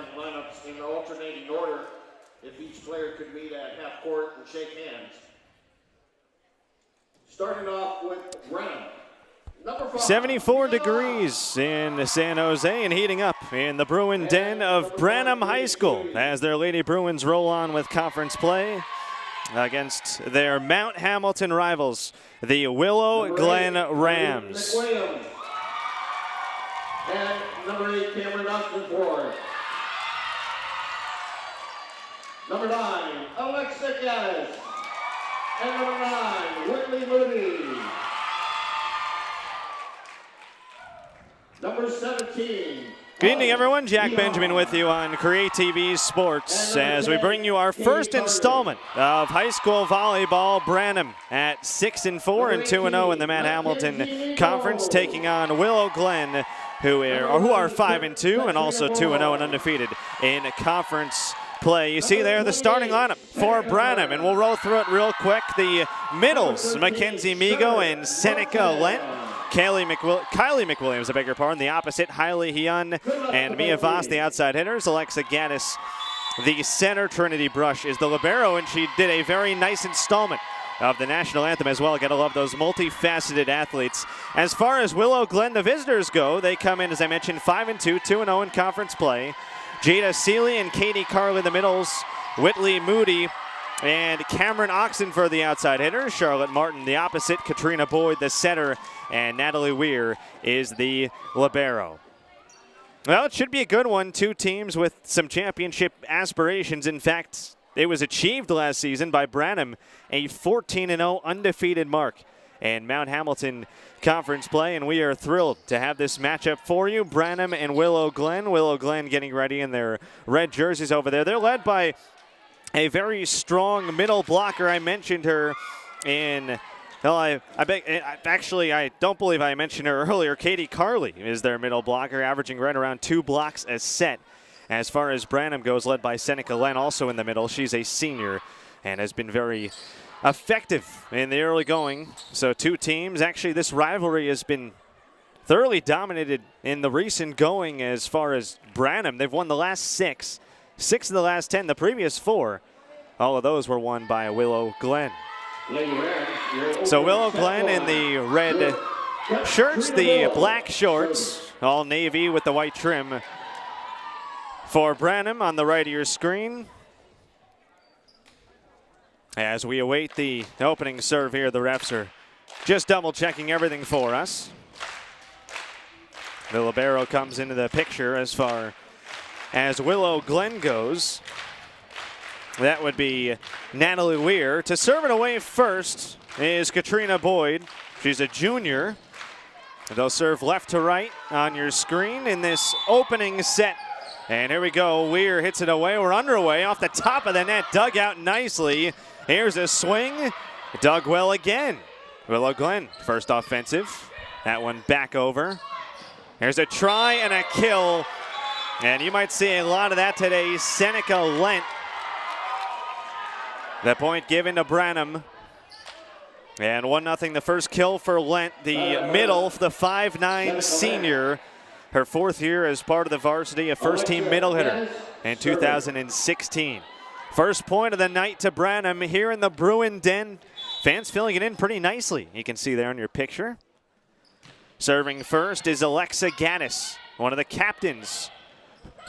starting lineups in alternating order if each player could meet at half court and shake hands. Starting off with Branham. 74 degrees in San Jose and heating up in the Bruin Den of Branham High School as their Lady Bruins roll on with conference play against their Mount Hamilton rivals, the Willow Glen Rams. And number 8, Cameron Oxford. Number 9, Alexa Gaddis. And number 9, Whitley Moody. Number 17. Good evening, everyone. Jack Benjamin with you on CreaTV Sports as we bring you our first installment of high school volleyball. Branham at 6-4 and 2-0 in the Mount Hamilton Conference, taking on Willow Glen, who are 5-2 and also 2-0 and undefeated in conference play. You see there the starting lineup for Branham, and we'll roll through it real quick. The middles, Mackenzie Migo and Seneca Lent. Kylie McWilliams, a bigger pardon. The opposite, Hailey Hyun and Mia Voss, the outside hitters. Alexa Gaddis, the center. Trinity Brush is the libero, and she did a very nice installment of the national anthem as well. Gotta love those multifaceted athletes. As far as Willow Glen, the visitors go, they come in, as I mentioned, 5-2, 2-0 in conference play. Jada Seeley and Katie Carlin, the middles. Whitley Moody and Cameron Oxenford, the outside hitter. Charlotte Martin, the opposite. Katrina Boyd, the center. And Natalie Weir is the libero. Well, it should be a good one. Two teams with some championship aspirations. In fact, it was achieved last season by Branham, a 14-0 undefeated mark in Mount Hamilton conference play, and we are thrilled to have this matchup for you. Branham and Willow Glen. Willow Glen getting ready in their red jerseys over there. They're led by a very strong middle blocker. I mentioned her in, well, I don't believe I mentioned her earlier. Katie Carley is their middle blocker, averaging right around 2 blocks a set. As far as Branham goes, led by Seneca Len, also in the middle. She's a senior and has been very effective in the early going. So two teams. Actually, this rivalry has been thoroughly dominated in the recent going. As far as Branham, they've won the last 6 of the last 10. The previous 4, all of those were won by Willow Glen. So Willow Glen in the red shirts, the black shorts, all navy with the white trim. For Branham on the right of your screen, as we await the opening serve here, the refs are just double checking everything for us. The libero comes into the picture as far as Willow Glen goes. That would be Natalie Weir. To serve it away first is Katrina Boyd. She's a junior. They'll serve left to right on your screen in this opening set. And here we go. Weir hits it away. We're underway off the top of the net. Dug out nicely. Here's a swing. Dug well again. Willow Glen, first offensive. That one back over. Here's a try and a kill. And you might see a lot of that today. Seneca Lent. The point given to Branham. And 1-0 the first kill for Lent, the middle, the 5'9" senior. Her 4th year as part of the varsity, a first-team middle hitter in 2016. First point of the night to Branham here in the Bruin Den. Fans filling it in pretty nicely. You can see there on your picture. Serving first is Alexa Gaddis, one of the captains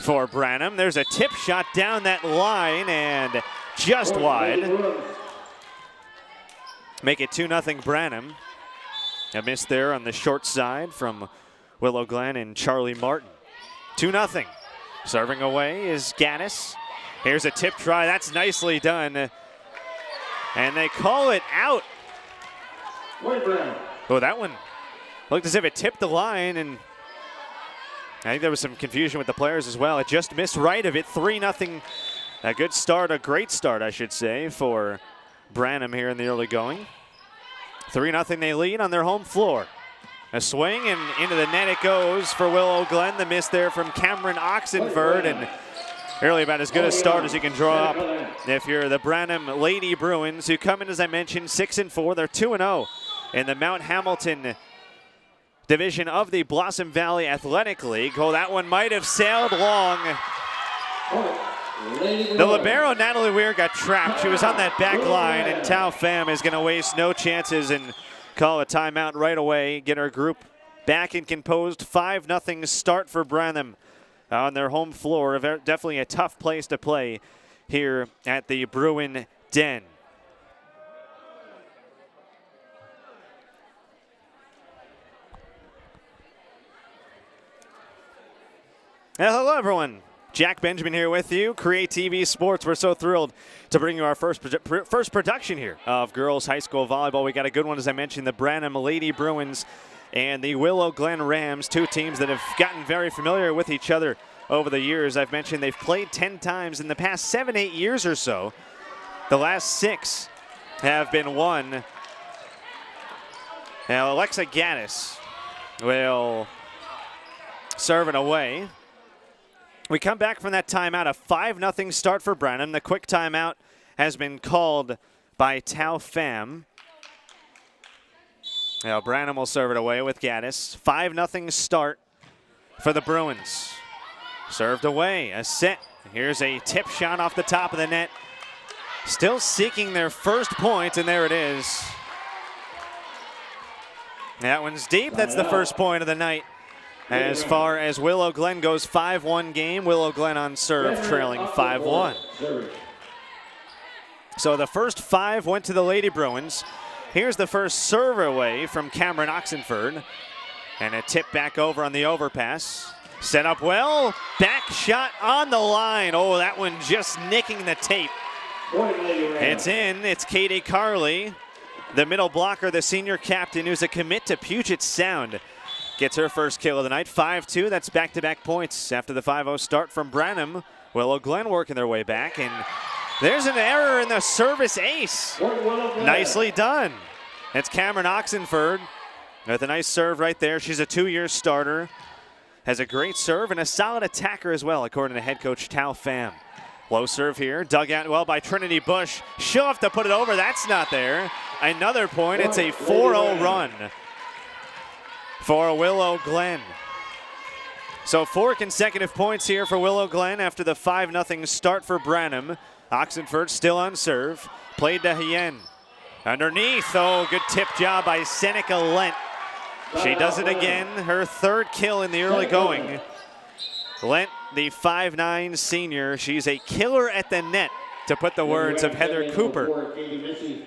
for Branham. There's a tip shot down that line and just wide. Make it 2-0 Branham. A miss there on the short side from Willow Glen and Charlie Martin. 2-0. Serving away is Gaddis. Here's a tip try. That's nicely done. And they call it out. Oh, that one looked as if it tipped the line, and I think there was some confusion with the players as well. It just missed right of it. 3-0. A good start, a great start, I should say, for Branham here in the early going. 3-0 they lead on their home floor. A swing, and into the net it goes for Willow Glen. The miss there from Cameron Oxenford, and really about as good a start as you can draw up if you're the Branham Lady Bruins, who come in, as I mentioned, 6-4. They're 2-0 in the Mount Hamilton division of the Blossom Valley Athletic League. Oh, that one might have sailed long. The libero, Natalie Weir, got trapped. She was on that back line, and Tao Pham is going to waste no chances and call a timeout right away, get her group back and composed. 5-0 start for Branham on their home floor. Definitely a tough place to play here at the Bruin Den. Hello, everyone. Jack Benjamin here with you, CreaTV Sports. We're so thrilled to bring you our first production here of girls high school volleyball. We got a good one, as I mentioned, the Branham Lady Bruins and the Willow Glen Rams, two teams that have gotten very familiar with each other over the years. I've mentioned they've played 10 times in the past 7-8 years or so. The last 6 have been won. Now, Alexa Gaddis will serve it away. We come back from that timeout, a 5-0 start for Branham. The quick timeout has been called by Tao Pham. Now Branham will serve it away with Gaddis. 5-0 start for the Bruins. Served away, a set. Here's a tip shot off the top of the net. Still seeking their first point, and there it is. That one's deep. That's the first point of the night. As far as Willow Glen goes, 5-1 game. Willow Glen on serve, trailing 5-1. So the first 5 went to the Lady Bruins. Here's the first serve away from Cameron Oxenford. And a tip back over on the overpass. Set up well. Back shot on the line. Oh, that one just nicking the tape. It's in. It's Katie Carley, the middle blocker, the senior captain, who's a commit to Puget Sound. Gets her first kill of the night, 5-2. That's back-to-back points after the 5-0 start from Branham. Willow Glen working their way back, and there's an error in the service ace. Nicely done. It's Cameron Oxenford with a nice serve right there. She's a 2-year starter, has a great serve and a solid attacker as well, according to head coach Tao Pham. Low serve here, dug out well by Trinity Bush. She'll have to put it over. That's not there. Another point. It's a 4-0 run for Willow Glen. So 4 consecutive points here for Willow Glen after the 5-0 start for Branham. Oxenford still on serve. Played to Hien. Underneath, oh, good tip job by Seneca Lent. She does it again, her 3rd kill in the early going. Lent, the 5'9" senior, she's a killer at the net, to put the words of Heather Cooper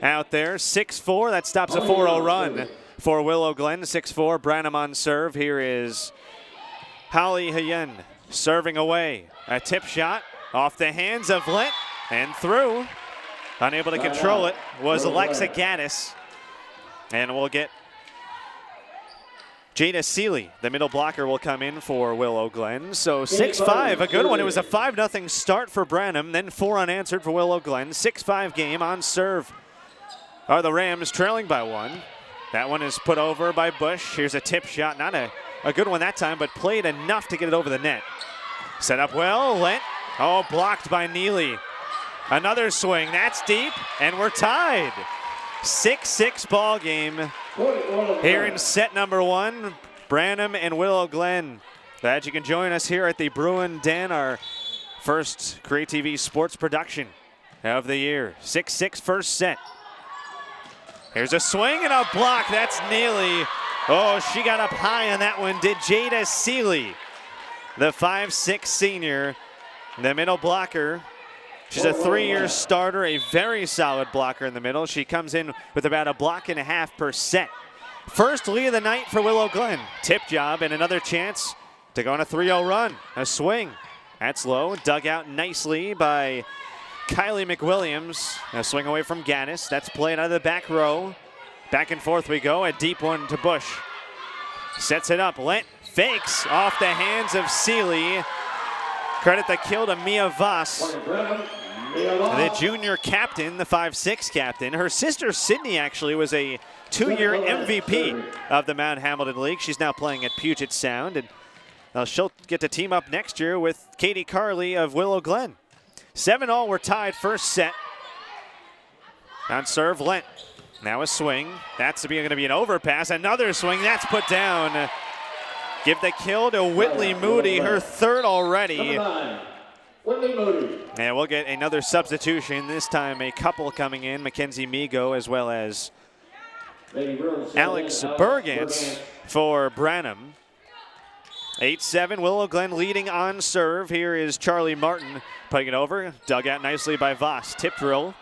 out there. 6-4, that stops a 4-0 run for Willow Glen. 6-4, Branham on serve. Here is Holly Hien serving away. A tip shot off the hands of Lent and through. Unable to control it was Alexa Gaddis. And we'll get Jada Seeley, the middle blocker, will come in for Willow Glen. So 6-5, a good one. It was a 5-0 start for Branham, then 4 unanswered for Willow Glen. 6-5 game on serve are the Rams, trailing by 1. That one is put over by Bush. Here's a tip shot, not a good one that time, but played enough to get it over the net. Set up well, Lent. Oh, blocked by Neely. Another swing, that's deep, and we're tied. 6-6 ball game here in set number 1. Branham and Willow Glen. Glad you can join us here at the Bruin Den, our first CreaTV Sports production of the year. 6-6 first set. Here's a swing and a block. That's Neely. Oh, she got up high on that one. Did Jada Seeley, the 5'6" senior, the middle blocker. She's a 3-year starter, a very solid blocker in the middle. She comes in with about a block and a half per set. First lead of the night for Willow Glen. Tip job and another chance to go on a 3-0 run. A swing. That's low. Dug out nicely by Kylie McWilliams. A swing away from Gaddis. That's played out of the back row. Back and forth we go. A deep one to Bush. Sets it up. Lent fakes off the hands of Seeley. Credit the kill to Mia Voss, the junior captain, the 5'6" captain. Her sister Sydney actually was a 2-year MVP of the Mount Hamilton League. She's now playing at Puget Sound, and she'll get to team up next year with Katie Carley of Willow Glen. 7-all, we're tied first set. On serve, Lent. Now a swing. That's going to be an overpass. Another swing. That's put down. Give the kill to Whitley Moody, her 3rd already. Whitley Moody. And we'll get another substitution, this time a couple coming in, Mackenzie Migo as well as Alex Bergantz for Branham. 8-7, Willow Glen leading on serve. Here is Charlie Martin putting it over. Dug out nicely by Voss. Tip drill.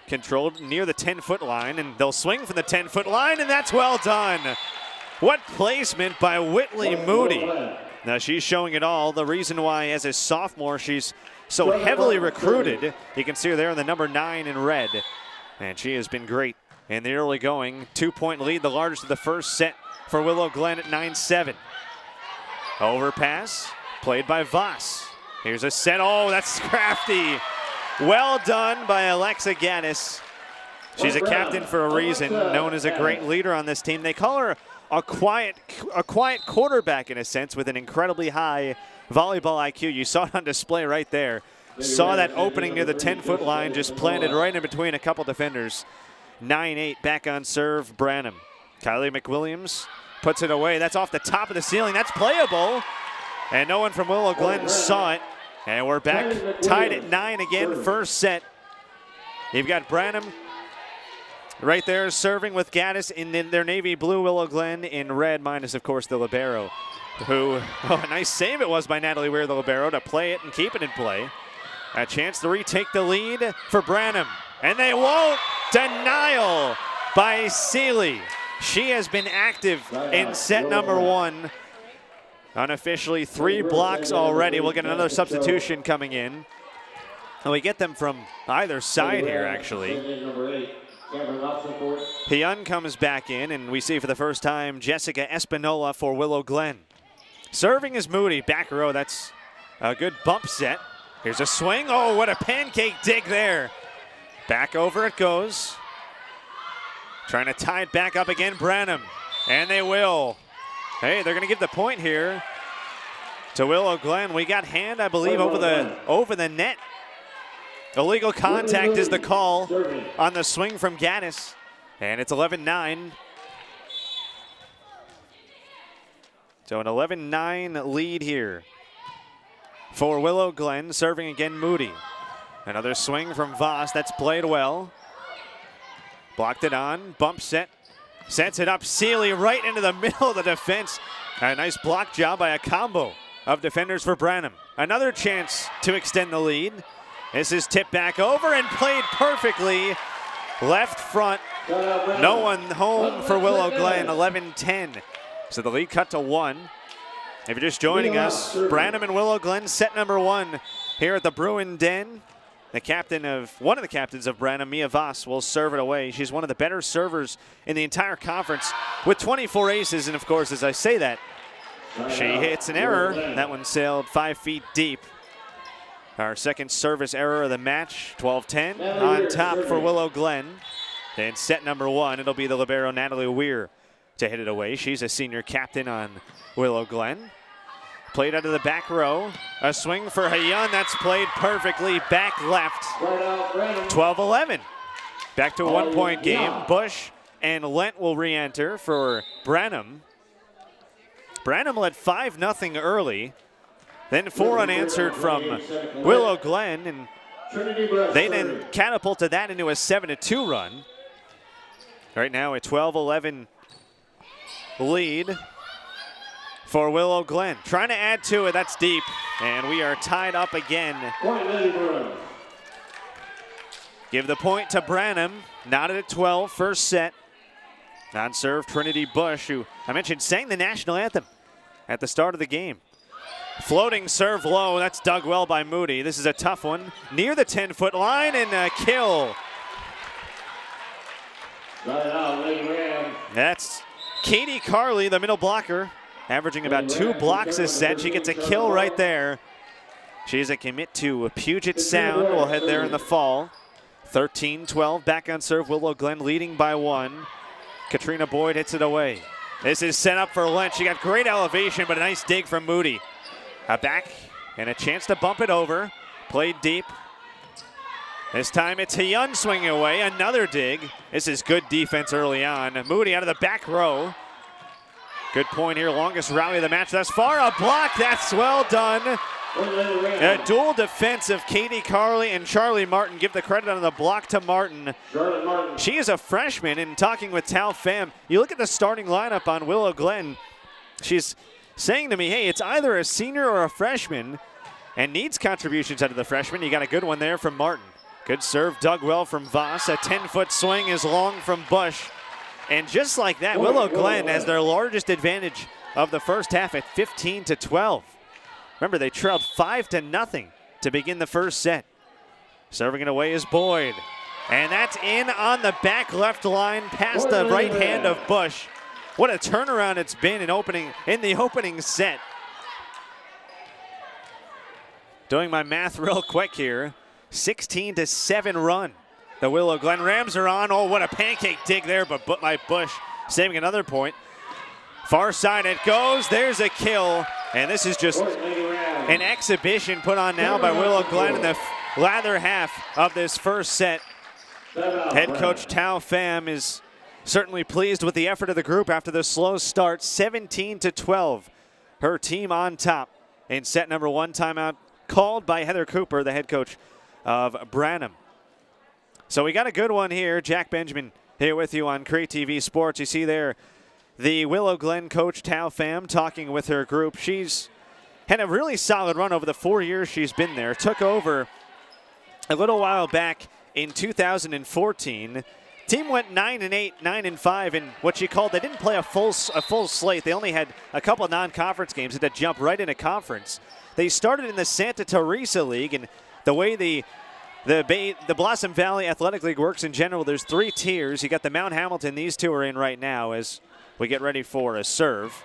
Controlled near the 10-foot line, and they'll swing from the 10-foot line, and that's well done. What placement by Whitley Moody. Now she's showing it all. The reason why, as a sophomore, she's so heavily recruited. You can see her there in the number 9 in red. And she has been great in the early going. 2-point lead, the largest of the first set for Willow Glen at 9-7. Overpass, played by Voss. Here's a set. Oh, that's crafty. Well done by Alexa Gaddis. She's a captain for a reason, known as a great leader on this team. They call her a quiet quarterback in a sense, with an incredibly high volleyball IQ. You saw it on display right there. Saw that opening near the 10-foot line, just planted right in between a couple defenders. 9-8 back on serve, Branham. Kylie McWilliams puts it away. That's off the top of the ceiling. That's playable. And no one from Willow Glen saw it. And we're back tied at 9 again, first set. You've got Branham right there serving with Gaddis in their navy blue, Willow Glen in red, minus, of course, the libero, who, oh, a nice save it was by Natalie Weir, the libero, to play it and keep it in play. A chance to retake the lead for Branham. And they won't. Denial by Seeley. She has been active in set number 1. Unofficially 3 blocks already. We'll get another substitution coming in. And we get them from either side here, actually. Hyun comes back in, and we see for the first time Jessica Espinola for Willow Glen. Serving is Moody. Back row, that's a good bump set. Here's a swing. Oh, what a pancake dig there. Back over it goes. Trying to tie it back up again, Branham. And they will. Hey, they're going to give the point here to Willow Glen. We got hand, I believe, over the net. Illegal contact is the call on the swing from Gaddis. And it's 11-9. So an 11-9 lead here for Willow Glen. Serving again, Moody. Another swing from Voss. That's played well. Blocked it on. Bump set. Sets it up. Seeley right into the middle of the defense. A nice block job by a combo of defenders for Branham. Another chance to extend the lead. This is tipped back over and played perfectly. Left front. No one home for Willow Glen. 11-10. So the lead cut to 1. If you're just joining us, Branham and Willow Glen set number 1 here at the Bruin Den. One of the captains of Branham, Mia Voss, will serve it away. She's one of the better servers in the entire conference with 24 aces. And of course, as I say that, she hits an error. That one sailed 5 feet deep. Our second service error of the match, 12-10 on top for Willow Glen. Then set number 1, it'll be the libero Natalie Weir to hit it away. She's a senior captain on Willow Glen. Played out of the back row. A swing for Hyun. That's played perfectly. Back left. 12-11. Back to a 1-point game. Bush and Lent will re-enter for Branham. Branham led 5-0 early. Then 4 unanswered from Willow Glen. And they then catapulted that into a 7-2 run. Right now a 12-11 lead for Willow Glen. Trying to add to it, that's deep. And we are tied up again. Give the point to Branham, knotted at 12, first set. On serve, Trinity Bush, who I mentioned sang the national anthem at the start of the game. Floating serve low, that's dug well by Moody. This is a tough one. Near the 10-foot line and a kill. That's Katie Carley, the middle blocker, averaging about 2 blocks a set. She gets a kill right there. She's a commit to Puget Sound. We'll head there in the fall. 13-12, back on serve. Willow Glen leading by 1. Katrina Boyd hits it away. This is set up for Lynch. She got great elevation, but a nice dig from Moody. A back and a chance to bump it over. Played deep. This time it's Hyun swinging away. Another dig. This is good defense early on. Moody out of the back row. Good point here. Longest rally of the match thus far. A block. That's well done. A dual defense of Katie Carley and Charlie Martin. Give the credit on the block to Martin. She is a freshman, and talking with Tao Pham, you look at the starting lineup on Willow Glen, she's saying to me, hey, it's either a senior or a freshman, and needs contributions out of the freshman. You got a good one there from Martin. Good serve dug well from Voss. A 10-foot swing is long from Bush. And just like that, Willow Glen has their largest advantage of the first half at 15-12. Remember, they trailed 5-0 to begin the first set. Serving it away is Boyd. And that's in on the back left line past the right hand of Bush. What a turnaround it's been in the opening set. Doing my math real quick here. 16-7 run. The Willow Glen Rams are on. Oh, what a pancake dig there, but by Bush saving another point. Far side it goes. There's a kill. And this is just an exhibition put on now by Willow Glen in the latter half of this first set. Head coach Tao Pham is certainly pleased with the effort of the group after the slow start. 17-12. Her team on top in set number one. Timeout called by Heather Cooper, the head coach of Branham. So we got a good one here. Jack Benjamin here with you on CreaTV Sports. You see there the Willow Glen coach Tao Pham talking with her group. She's had a really solid run over the 4 years she's been there. Took over a little while back in 2014. Team went 9-8, 9-5, and what she called, they didn't play a full slate. They only had a couple non-conference games, had to jump right into conference. They started in the Santa Teresa League, and the way the Blossom Valley Athletic League works in general, there's 3 tiers. You got the Mount Hamilton, these two are in right now as we get ready for a serve.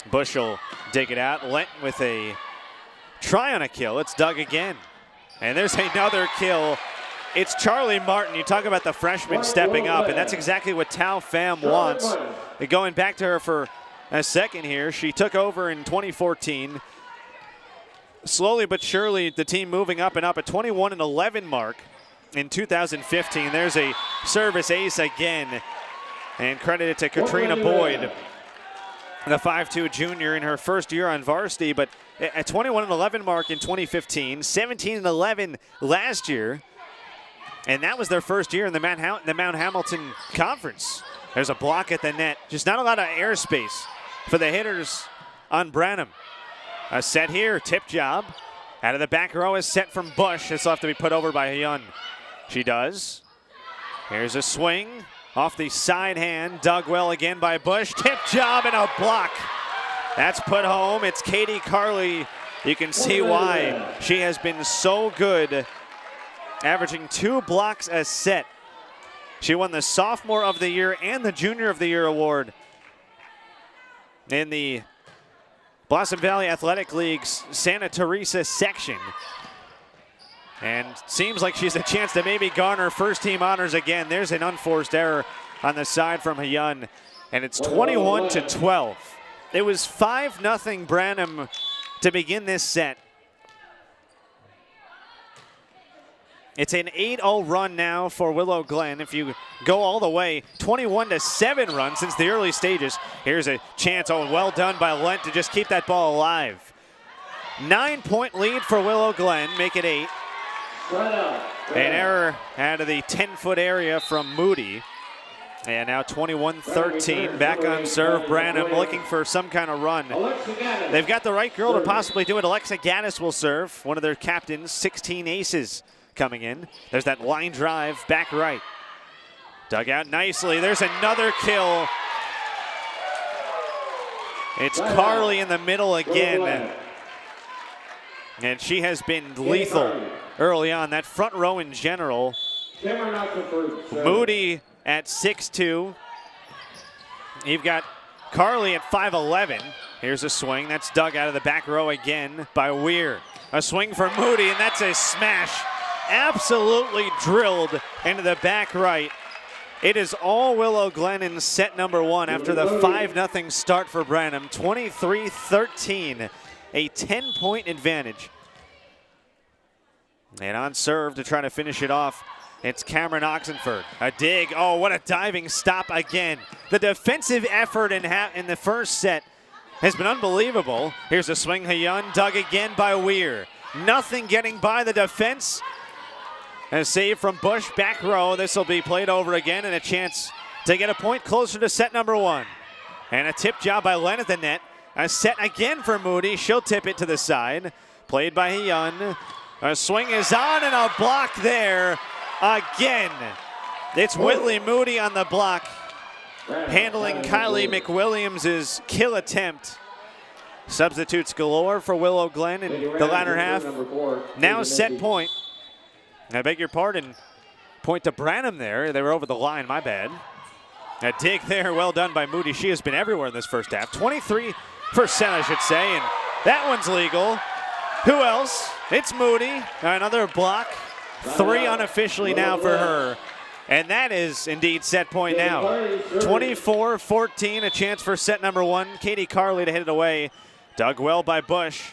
Bush will dig it out. Lent with a try on a kill. It's dug again. And there's another kill. It's Charlie Martin. You talk about the freshman stepping up, and that's exactly what Tao Pham wants. And going back to her for a second here, she took over in 2014. Slowly but surely, the team moving up and up. A 21-11 mark in 2015. There's a service ace again. And credit to Katrina Boyd, the 5'2 junior in her first year on varsity. But a 21-11 mark in 2015, 17-11 last year. And that was their first year in the Mount Hamilton Conference. There's a block at the net. Just not a lot of airspace for the hitters on Branham. A set here, tip job. Out of the back row is set from Bush. This will have to be put over by Hyun. She does. Here's a swing off the side hand. Dug well again by Bush. Tip job and a block. That's put home. It's Katie Carley. You can see why she has been so good, averaging 2 blocks a set. She won the Sophomore of the Year and the Junior of the Year award in the Blossom Valley Athletic League's Santa Teresa section. And seems like she's a chance to maybe garner first team honors again. There's an unforced error on the side from Hyun. And it's 21-12. It was 5-0 Branham to begin this set. It's an 8-0 run now for Willow Glen. If you go all the way, 21-7 run since the early stages. Here's a chance. Oh, well done by Lent to just keep that ball alive. 9-point lead for Willow Glen. Make it 8. An error out of the 10-foot area from Moody. And now 21-13. Back on serve. Branham looking for some kind of run. They've got the right girl to possibly do it. Alexa Gaddis will serve. One of their captains. 16 aces coming in. There's that line drive back right. Dug out nicely. There's another kill. It's Carley in the middle again. And she has been lethal early on. That front row in general. Moody at 6'2". You've got Carley at 5'11". Here's a swing. That's dug out of the back row again by Weir. A swing for Moody, and that's a smash. Absolutely drilled into the back right. It is all Willow Glen in set number 1 after the 5-0 start for Branham. 23-13, a 10-point advantage. And on serve to try to finish it off, it's Cameron Oxenford. A dig. Oh, what a diving stop again. The defensive effort in the first set has been unbelievable. Here's a swing, Hyun, dug again by Weir. Nothing getting by the defense. A save from Bush, back row. This will be played over again and a chance to get a point closer to set number 1. And a tip job by Len at the net. A set again for Moody. She'll tip it to the side. Played by Hyun. A swing is on and a block there again. It's Whitley Moody on the block, handling Kylie McWilliams' kill attempt. Substitutes galore for Willow Glen in the latter half. Now set point. I beg your pardon. Point to Branham there. They were over the line, my bad. A dig there, well done by Moody. She has been everywhere in this first half. 23%, I should say, and that one's legal. Who else? It's Moody. Another block. 3 unofficially now for her. And that is indeed set point now. 24-14, a chance for set number 1. Katie Carley to hit it away. Dug well by Bush.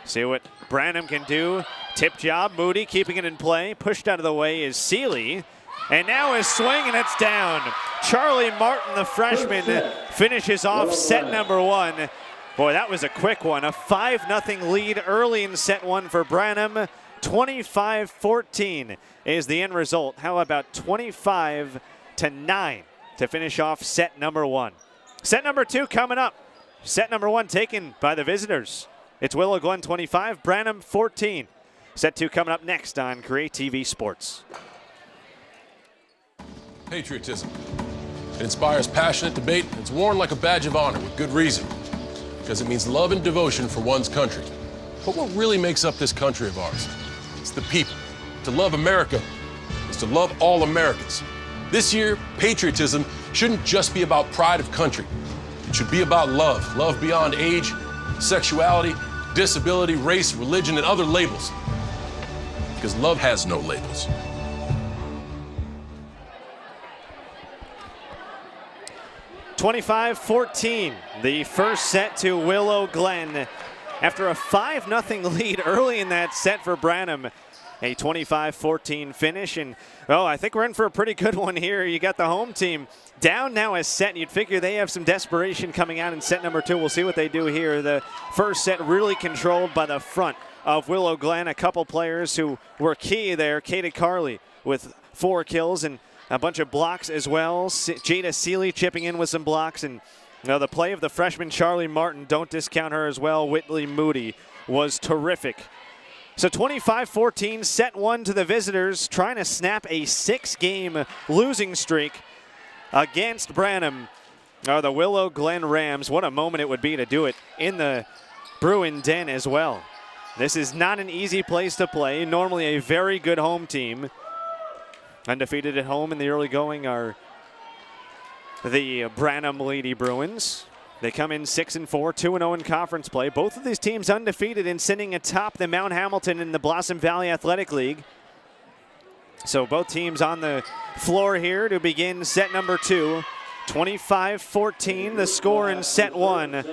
See what Branham can do. Tip job, Moody keeping it in play. Pushed out of the way is Seeley. And now his swing, and it's down. Charlie Martin, the freshman, finishes off set number 1. Boy, that was a quick one. A 5-0 lead early in set 1 for Branham. 25-14 is the end result. How about 25-9 to finish off set number 1? Set number 2 coming up. Set number 1 taken by the visitors. It's Willow Glen 25, Branham 14. Set 2 coming up next on CreaTV Sports. Patriotism. It inspires passionate debate, and it's worn like a badge of honor with good reason. Because it means love and devotion for one's country. But what really makes up this country of ours? It's the people. To love America is to love all Americans. This year, patriotism shouldn't just be about pride of country. It should be about love. Love beyond age, sexuality, disability, race, religion, and other labels. Because love has no labels. 25-14, the first set to Willow Glen. After a 5-0 lead early in that set for Branham, a 25-14 finish. And, oh, I think we're in for a pretty good one here. You got the home team down now a set. You'd figure they have some desperation coming out in set number 2. We'll see what they do here. The first set really controlled by the front of Willow Glen. A couple players who were key there. Katie Carley with 4 kills and a bunch of blocks as well. Jada Seeley chipping in with some blocks. And the play of the freshman Charlie Martin, don't discount her as well. Whitley Moody was terrific. So 25-14, set 1 to the visitors, trying to snap a 6-game losing streak against Branham. The Willow Glen Rams. What a moment it would be to do it in the Bruin Den as well. This is not an easy place to play. Normally a very good home team. Undefeated at home in the early going are the Branham Lady Bruins. They come in 6-4, 2-0 in conference play. Both of these teams undefeated and sitting atop the Mount Hamilton in the Blossom Valley Athletic League. So both teams on the floor here to begin set number 2. 25-14, the score in set 1.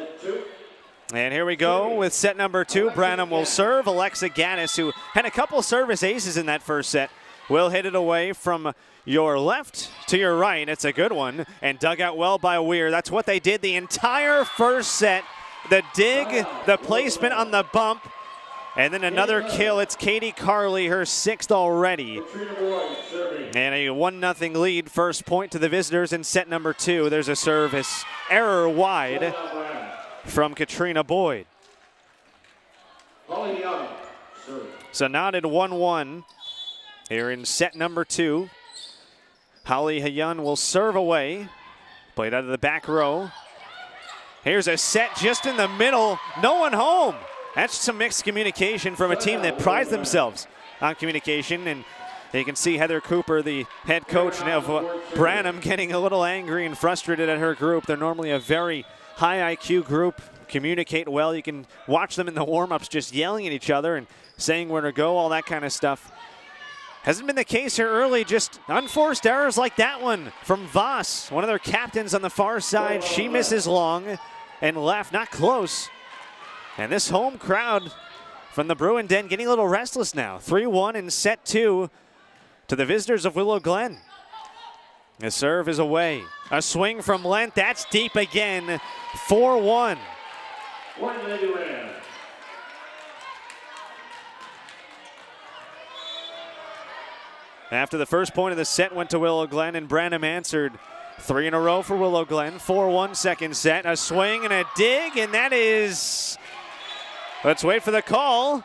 And here we go with set number 2. Branham will serve. Alexa Gaddis, who had a couple service aces in that first set, will hit it away from your left to your right. It's a good one and dug out well by Weir. That's what they did the entire first set. The dig, the placement on the bump, and then another kill. It's Katie Carley, her 6th already. And a 1-0 lead, first point to the visitors in set number 2. There's a service error wide from Katrina Boyd. So knotted 1-1 here in set number 2. Holly Hyun will serve away. Played out of the back row. Here's a set just in the middle. No one home. That's some mixed communication from a team that prides themselves on communication. And you can see Heather Cooper, the head coach of Branham, getting a little angry and frustrated at her group. They're normally a very high IQ group, communicate well. You can watch them in the warm-ups just yelling at each other and saying where to go, all that kind of stuff. Hasn't been the case here early, just unforced errors like that one from Voss, one of their captains on the far side. She misses long and left, not close. And this home crowd from the Bruin Den getting a little restless now. 3-1 in set 2 to the visitors of Willow Glen. The serve is away. A swing from Lent, that's deep again. 4-1. One Lady Ram. After the first point of the set went to Willow Glen, and Branham answered. 3 in a row for Willow Glen. 4-1 second set. A swing and a dig, and that is... Let's wait for the call.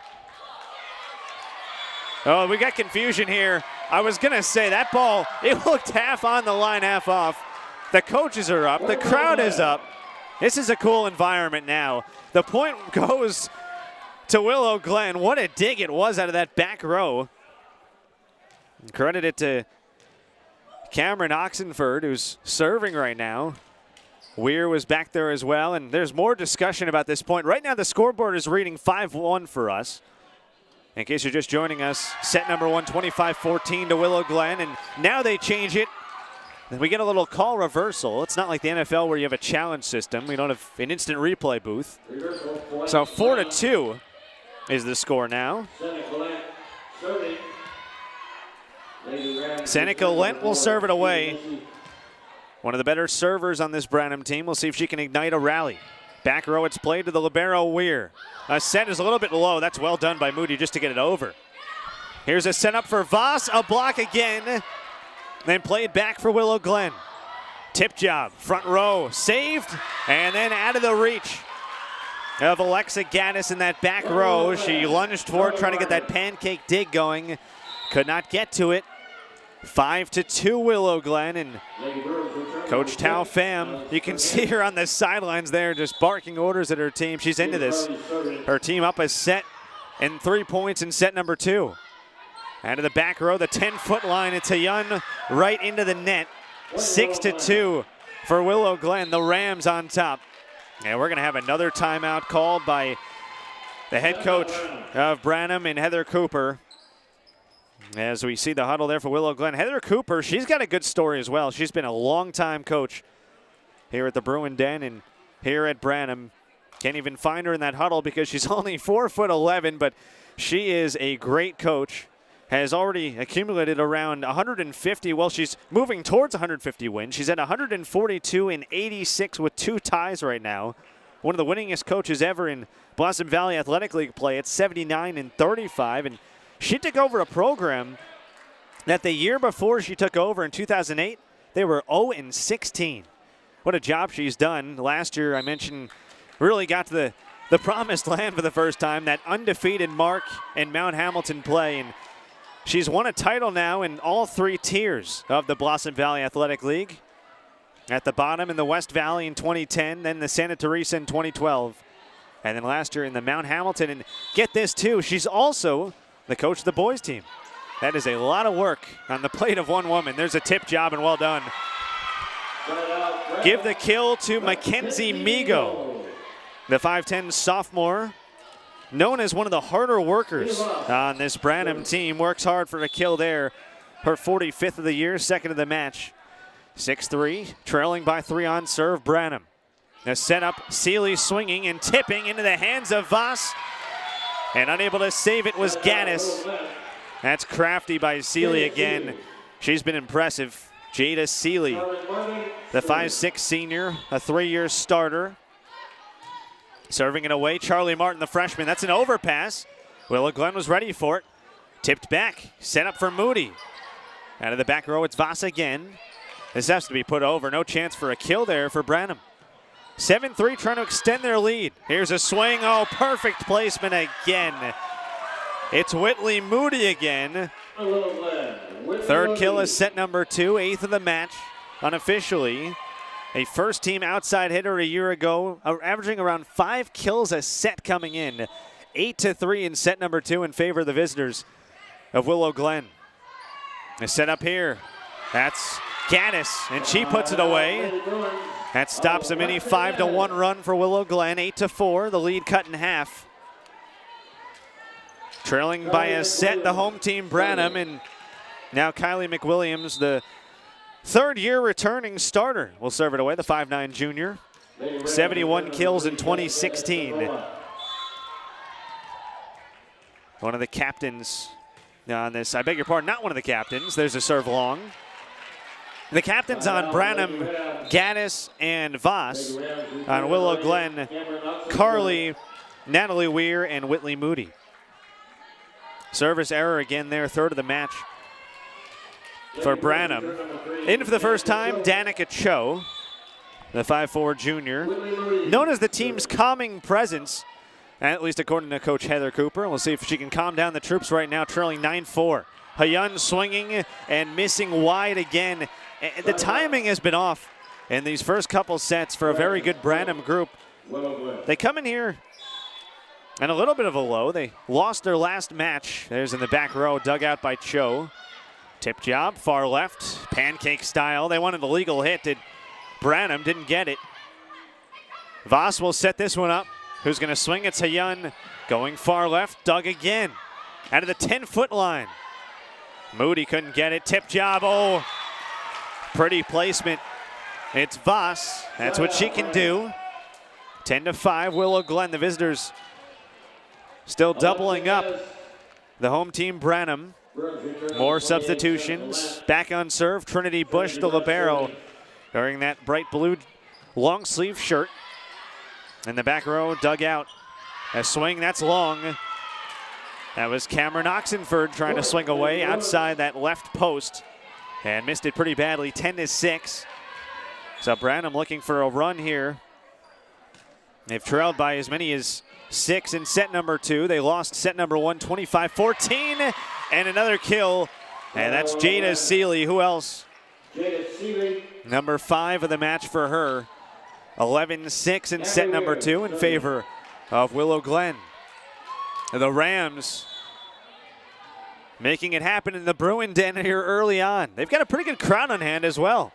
Oh, we got confusion here. I was going to say that ball, it looked half on the line, half off. The coaches are up. The crowd is up. This is a cool environment now. The point goes to Willow Glen. What a dig it was out of that back row. Credit it to Cameron Oxenford, who's serving right now. Weir was back there as well, and there's more discussion about this point. Right now the scoreboard is reading 5-1 for us. In case you're just joining us, set number 1, 25-14 to Willow Glen, and now they change it. Then we get a little call reversal. It's not like the NFL where you have a challenge system. We don't have an instant replay booth. So 4-2 is the score now. Seneca Lent will serve it away. One of the better servers on this Branham team. We'll see if she can ignite a rally. Back row, it's played to the libero Weir. A set is a little bit low. That's well done by Moody just to get it over. Here's a set up for Voss. A block again. Then played back for Willow Glen. Tip job, front row, saved, and then out of the reach of Alexa Gaddis in that back row. She lunged for it, trying to get that pancake dig going. Could not get to it. 5-2 Willow Glen, and Coach Tao Pham, you can see her on the sidelines there just barking orders at her team. She's into this. Her team up a set and 3 points in set number 2. Out of the back row, the 10-foot line, it's Hyun right into the net. 6-2 for Willow Glen, the Rams on top. And we're gonna have another timeout called by the head coach of Branham and Heather Cooper. As we see the huddle there for Willow Glen. Heather Cooper, she's got a good story as well. She's been a long-time coach here at the Bruin Den and here at Branham. Can't even find her in that huddle because she's only 4'11", but she is a great coach. Has already accumulated around 150. Well, she's moving towards 150 wins. She's at 142 and 86 with 2 ties right now. One of the winningest coaches ever in Blossom Valley Athletic League play at 79 and 35. And she took over a program that the year before she took over in 2008, they were 0-16. What a job she's done. Last year, I mentioned, really got to the promised land for the first time, that undefeated mark in Mount Hamilton play. And she's won a title now in all 3 tiers of the Blossom Valley Athletic League. At the bottom in the West Valley in 2010, then the Santa Teresa in 2012, and then last year in the Mount Hamilton. And get this too, she's also the coach of the boys team. That is a lot of work on the plate of one woman. There's a tip job and well done. Give the kill to Mackenzie Migo, the 5'10 sophomore, known as one of the harder workers on this Branham team. Works hard for a kill there. Her 45th of the year, second of the match. 6-3, trailing by 3 on serve, Branham. The setup, Seeley swinging and tipping into the hands of Voss. And unable to save it was Gaddis. That's crafty by Seeley again. She's been impressive. Jada Seeley, the 5'6 senior, a 3-year starter. Serving it away, Charlie Martin, the freshman. That's an overpass. Willow Glen was ready for it. Tipped back, set up for Moody. Out of the back row, it's Voss again. This has to be put over. No chance for a kill there for Branham. 7-3, trying to extend their lead. Here's a swing. Oh, perfect placement again. It's Whitley Moody again. Third kill is set number 2, 8th of the match. Unofficially, a first-team outside hitter a year ago, averaging around 5 kills a set coming in. 8-3 in set number 2 in favor of the visitors of Willow Glen. A set up here. That's Gaddis, and she puts it away. That stops a mini 5-1 run for Willow Glen. 8-4, the lead cut in half. Trailing by a set, the home team Branham, and now Kylie McWilliams, the 3rd-year returning starter, will serve it away, the 5'9 junior. 71 kills in 2016. One of the captains on this, I beg your pardon, not one of the captains. There's a serve long. The captains on Branham, Gaddis, and Voss. On Willow Glen, Carly, Natalie Weir, and Whitley Moody. Service error again there, third of the match for Branham. In for the first time, Danica Cho, the 5'4" junior. Known as the team's calming presence, at least according to Coach Heather Cooper. We'll see if she can calm down the troops right now, trailing 9-4. Hyun swinging and missing wide again. The timing has been off in these first couple sets for a very good Branham group. They come in here and a little bit of a low. They lost their last match. There's in the back row, dug out by Cho. Tip job, far left, pancake style. They wanted the legal hit. Branham didn't get it. Voss will set this one up. Who's going to swing? It's Hyun going far left, dug again. Out of the 10-foot line. Moody couldn't get it. Tip job, oh. Pretty placement. It's Voss. That's what she can do. 10-5, Willow Glen, the visitors still doubling up. The home team, Branham. More substitutions. Back on serve, Trinity Bush, the libero, wearing that bright blue long sleeve shirt. In the back row, dug out. A swing, that's long. That was Cameron Oxenford trying to swing away outside that left post and missed it pretty badly, 10-6. So Branham looking for a run here. They've trailed by as many as 6 in set number 2. They lost set number 1, 25-14, and another kill. And that's Jada Seeley. Who else? Number 5 of the match for her. 11-6 in set number 2 in favor of Willow Glen. The Rams making it happen in the Bruin Den here early on. They've got a pretty good crowd on hand as well.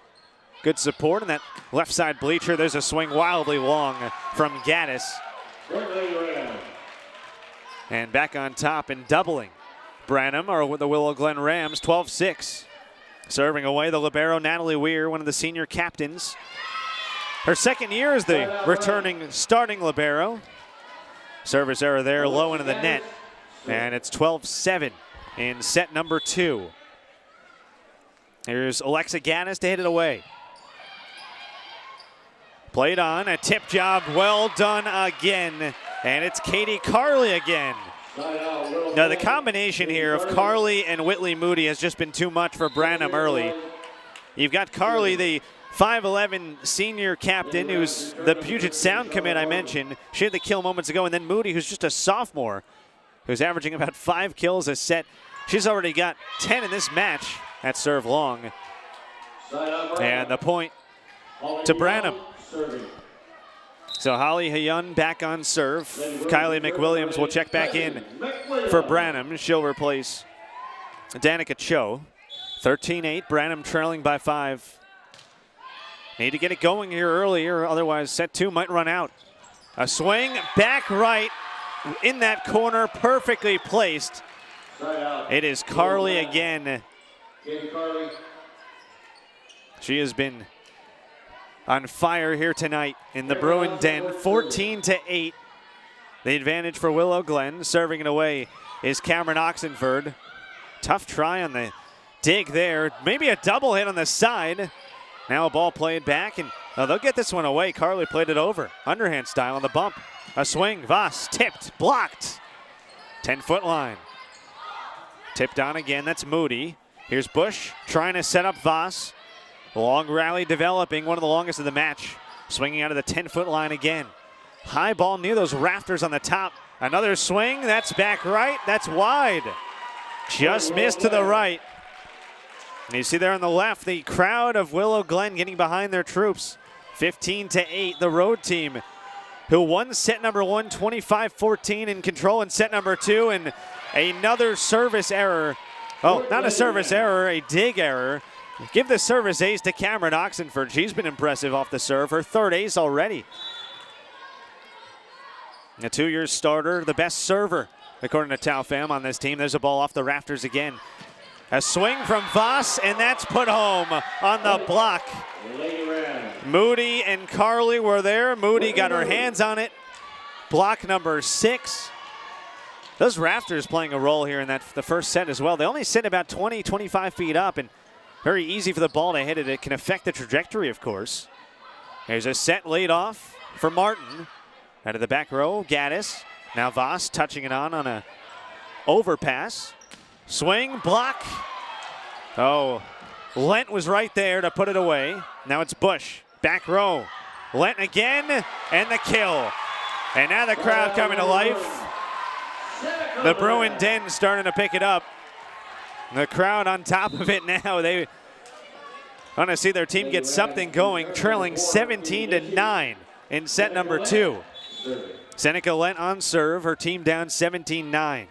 Good support in that left side bleacher. There's a swing wildly long from Gaddis. And back on top and doubling. Branham are with the Willow Glen Rams, 12-6. Serving away the libero, Natalie Weir, one of the senior captains. Her second year as the returning starting libero. Service error there, low into the net. And it's 12-7 in set number 2. Here's Alexa Gaddis to hit it away. Played on, a tip job, well done again. And it's Katie Carly again. Now the combination here of Carly and Whitley Moody has just been too much for Branham early. You've got Carly, the 5'11" senior captain, who's the Puget Sound commit I mentioned. She had the kill moments ago. And then Moody, who's just a sophomore, who's averaging about 5 kills a set. She's already got 10 in this match at serve long. And the point to Branham. So Holly Hyun back on serve. Kylie McWilliams will check back in for Branham. She'll replace Danica Cho. 13-8, Branham trailing by 5. Need to get it going here earlier, otherwise set 2 might run out. A swing, back right, in that corner, perfectly placed. It is Carly again. She has been on fire here tonight in the Bruin Den, 14-8. The advantage for Willow Glen. Serving it away is Cameron Oxenford. Tough try on the dig there. Maybe a double hit on the side. Now a ball played back, and they'll get this one away. Carly played it over. Underhand style on the bump. A swing, Voss tipped, blocked. 10-foot line. Tipped on again, that's Moody. Here's Bush trying to set up Voss. Long rally developing, one of the longest of the match. Swinging out of the 10-foot line again. High ball near those rafters on the top. Another swing, that's back right, that's wide. Just missed to the right. And you see there on the left, the crowd of Willow Glen getting behind their troops. 15-8, the road team, who won set number 1, 25-14 in control in set number 2, and another service error. Oh, not a service error, a dig error. Give the service ace to Cameron Oxenford. She's been impressive off the serve. Her 3rd ace already. A 2-year starter, the best server, according to Tau Pham on this team. There's a ball off the rafters again. A swing from Voss, and that's put home on the block. Moody and Carly were there. Moody got her hands on it. Block number 6. Those rafters playing a role here in the first set as well. They only sit about 20, 25 feet up, and Very easy for the ball to hit it. It can affect the trajectory, of course. There's a set laid off for Martin. Out of the back row, Gaddis. Now Voss touching it on a overpass. Swing, block. Oh, Lent was right there to put it away. Now it's Bush, back row. Lent again, and the kill. And now the crowd coming to life. The Bruin Den starting to pick it up. The crowd on top of it now. They want to see their team get something going, trailing 17-9 in set number 2. Seneca Lent on serve, her team down 17-9.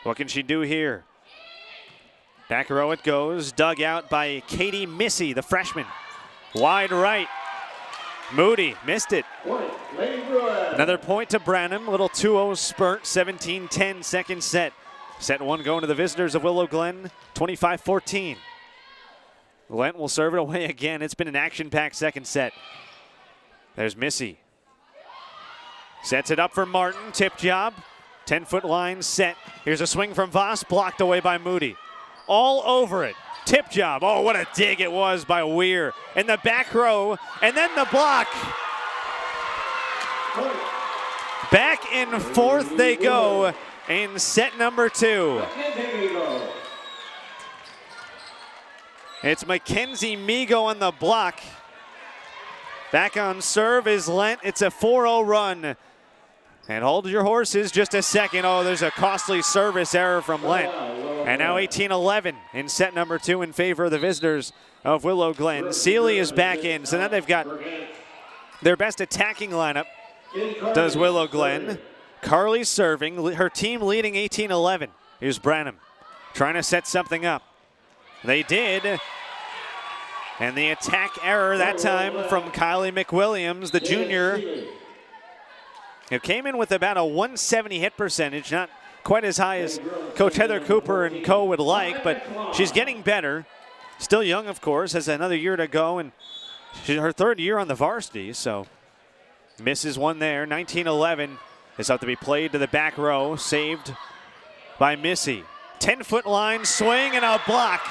What can she do here? Back row it goes, dug out by Katie Missy, the freshman. Wide right. Moody missed it. Another point to Branham, little 2-0 spurt, 17-10 second set. Set 1 going to the visitors of Willow Glen, 25-14. Lent will serve it away again. It's been an action-packed second set. There's Missy. Sets it up for Martin, tip job. 10-foot line set. Here's a swing from Voss, blocked away by Moody. All over it. Tip job. Oh, what a dig it was by Weir. In the back row, and then the block. Back and forth they go in set number 2. It's Mackenzie Migo on the block. Back on serve is Lent. It's a 4-0 run. And hold your horses just a second. Oh, there's a costly service error from Lent. And now 18-11 in set number 2 in favor of the visitors of Willow Glen. Seeley is back in, so now they've got their best attacking lineup, does Willow Glen. Carly serving, her team leading 18-11. Here's Branham trying to set something up. They did. And the attack error that time from Kylie McWilliams, the junior, who came in with about a 170 hit percentage, not quite as high as Coach Heather Cooper and co would like, but she's getting better. Still young, of course, has another year to go, and she's her 3rd year on the varsity, so misses one there. 19-11 is up to be played to the back row, saved by Missy. 10-foot line, swing, and a block.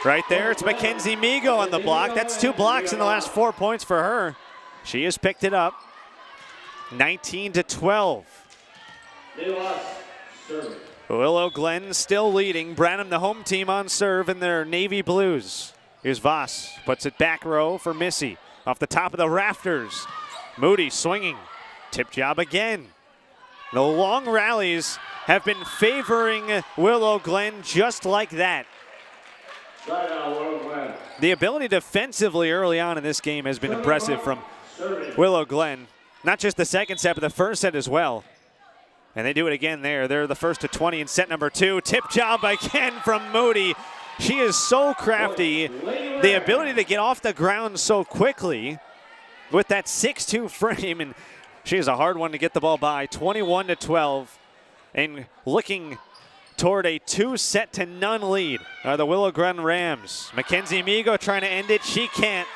Right there, it's Mackenzie Migo on the block. That's 2 blocks in the last 4 points for her. She has picked it up. 19-12. Willow Glen still leading. Branham, the home team, on serve in their navy blues. Here's Voss, puts it back row for Missy. Off the top of the rafters. Moody swinging. Tip job again. The long rallies have been favoring Willow Glen just like that. The ability defensively early on in this game has been impressive from Willow Glen. Not just the second set, but the first set as well. And they do it again there. They're the first to 20 in set number 2. Tip job again from Moody. She is so crafty. The ability to get off the ground so quickly with that 6'2" frame. And she is a hard one to get the ball by. 21-12. And looking toward a 2-0 lead are the Willow Glen Rams. Mackenzie Migo trying to end it. She can't.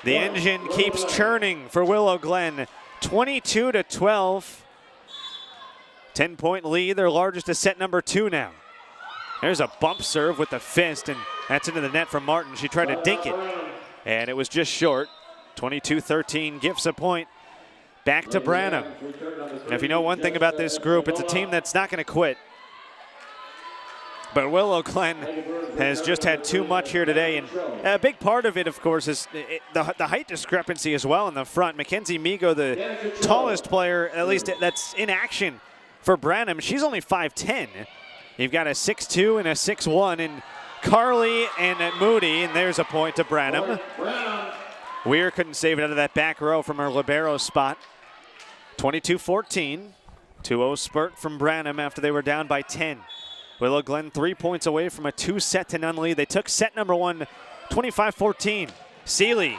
The engine keeps churning for Willow Glen. 22-12. 10-point lead, their largest is set number 2 now. There's a bump serve with the fist, and that's into the net from Martin. She tried to dink it, and it was just short. 22-13 gives a point back to Branham. And if you know one thing about this group, it's a team that's not going to quit. But Willow Glen has just had too much here today, and a big part of it, of course, is the height discrepancy as well in the front. Mackenzie Migo, the tallest player, at least that's in action for Branham, she's only 5'10". You've got a 6'2" and a 6'1", and Carly and Moody, and there's a point to Branham. Weir couldn't save it out of that back row from her libero spot. 22-14, 2-0 spurt from Branham after they were down by 10. Willow Glen 3 points away from a 2-0 lead. They took set number 1, 25-14. Seeley,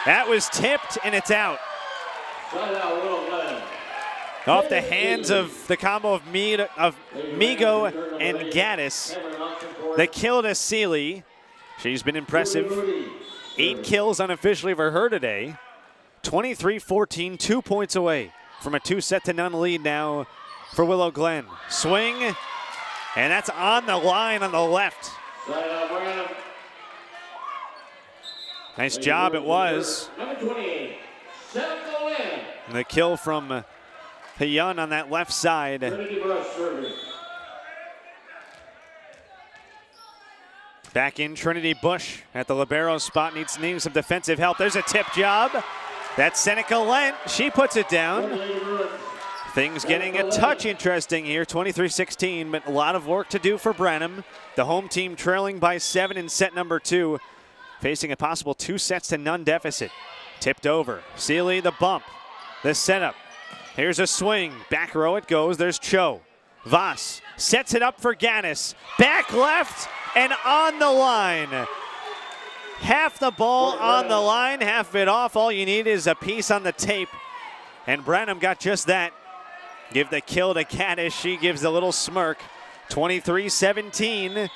that was tipped, and it's out. Off the hands of the combo of Migo and Gaddis. The kill to Seeley. She's been impressive. 8 kills unofficially for her today. 23-14, 2 points away from a 2-0 lead now for Willow Glen. Swing, And that's on the line on the left. Branham. Nice job it was. Number 28, Willow Glen. And the kill from Hyun on that left side. Trinity Brush serving. Back in Trinity Bush at the libero spot, needs some defensive help. There's a tip job. That's Seneca Lent. She puts it down. Things getting a touch interesting here, 23-16, but a lot of work to do for Branham. The home team trailing by 7 in set number 2, facing a possible 2-0 deficit. Tipped over. Seeley the bump. The setup. Here's a swing. Back row it goes. There's Cho. Voss sets it up for Gaddis. Back left and on the line. Half the ball on the line, half of it off. All you need is a piece on the tape. And Branham got just that. Give the kill to Gaddis. She gives a little smirk. 23-17.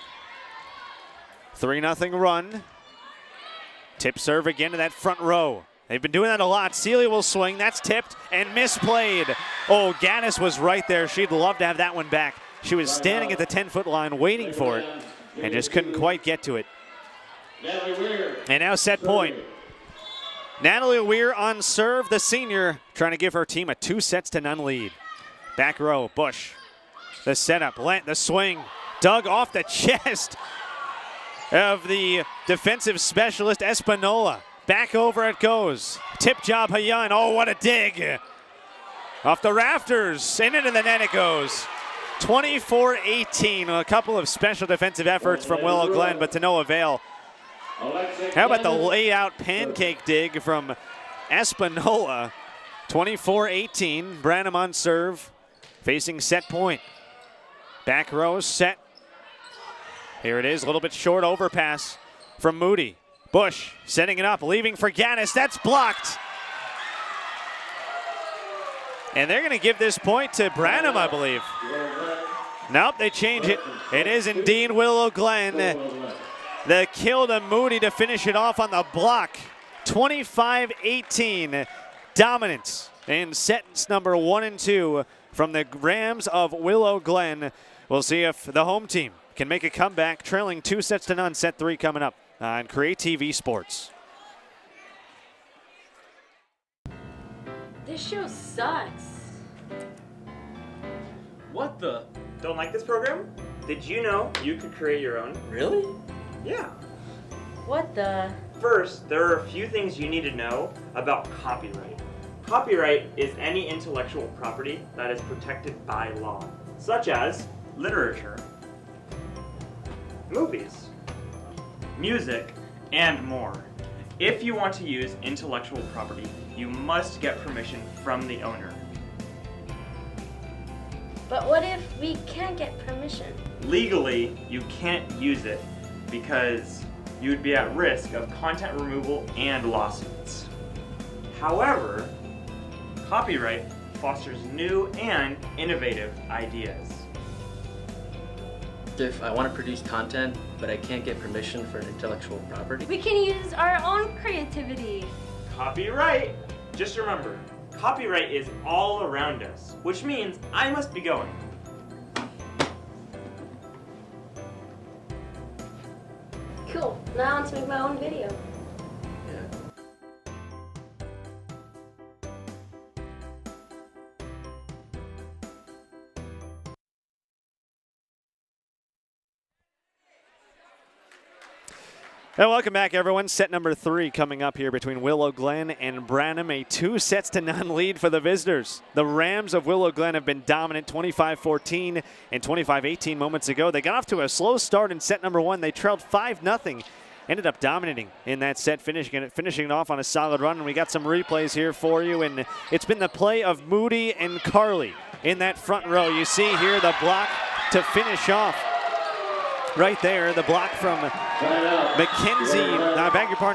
3-0 run. Tip serve again to that front row. They've been doing that a lot. Seeley will swing. That's tipped and misplayed. Oh, Gaddis was right there. She'd love to have that one back. She was standing at the 10-foot line waiting for it and just couldn't quite get to it. And now set point. Natalie Weir on serve, the senior, trying to give her team a 2-0 lead. Back row, Bush. The setup, Lent, the swing. Dug off the chest of the defensive specialist, Espinola. Back over it goes. Tip job, Hyun. Oh, what a dig. Off the rafters, and into the net it goes. 24-18, a couple of special defensive efforts from Willow Glen, but to no avail. How about the layout pancake dig from Espinola? 24-18, Branham on serve, facing set point. Back row set. Here it is, a little bit short overpass from Moody. Bush setting it up, leaving for Gaddis. That's blocked. And they're going to give this point to Branham, I believe. Nope, they change it. It is indeed Willow Glen. The kill to Moody to finish it off on the block. 25-18, dominance in sets number 1 and 2 from the Rams of Willow Glen. We'll see if the home team can make a comeback, trailing 2-0, set 3 coming up on CreaTV Sports. This show sucks. What the? Don't like this program? Did you know you could create your own? Really? Yeah. What the? First, there are a few things you need to know about copyright. Copyright is any intellectual property that is protected by law, such as literature, movies, music, and more. If you want to use intellectual property, you must get permission from the owner. But what if we can't get permission? Legally, you can't use it because you would be at risk of content removal and lawsuits. However, copyright fosters new and innovative ideas. If I want to produce content, but I can't get permission for intellectual property? We can use our own creativity. Copyright! Just remember, copyright is all around us, which means I must be going. Cool, now I want to make my own video. Yeah. And welcome back, everyone. Set number 3 coming up here between Willow Glen and Branham. A 2-0 lead for the visitors. The Rams of Willow Glen have been dominant 25-14 and 25-18 moments ago. They got off to a slow start in set number 1. They trailed 5-0. Ended up dominating in that set, finishing it off on a solid run. And we got some replays here for you. And it's been the play of Moody and Carly in that front row. You see here the block to finish off. Right there, the block from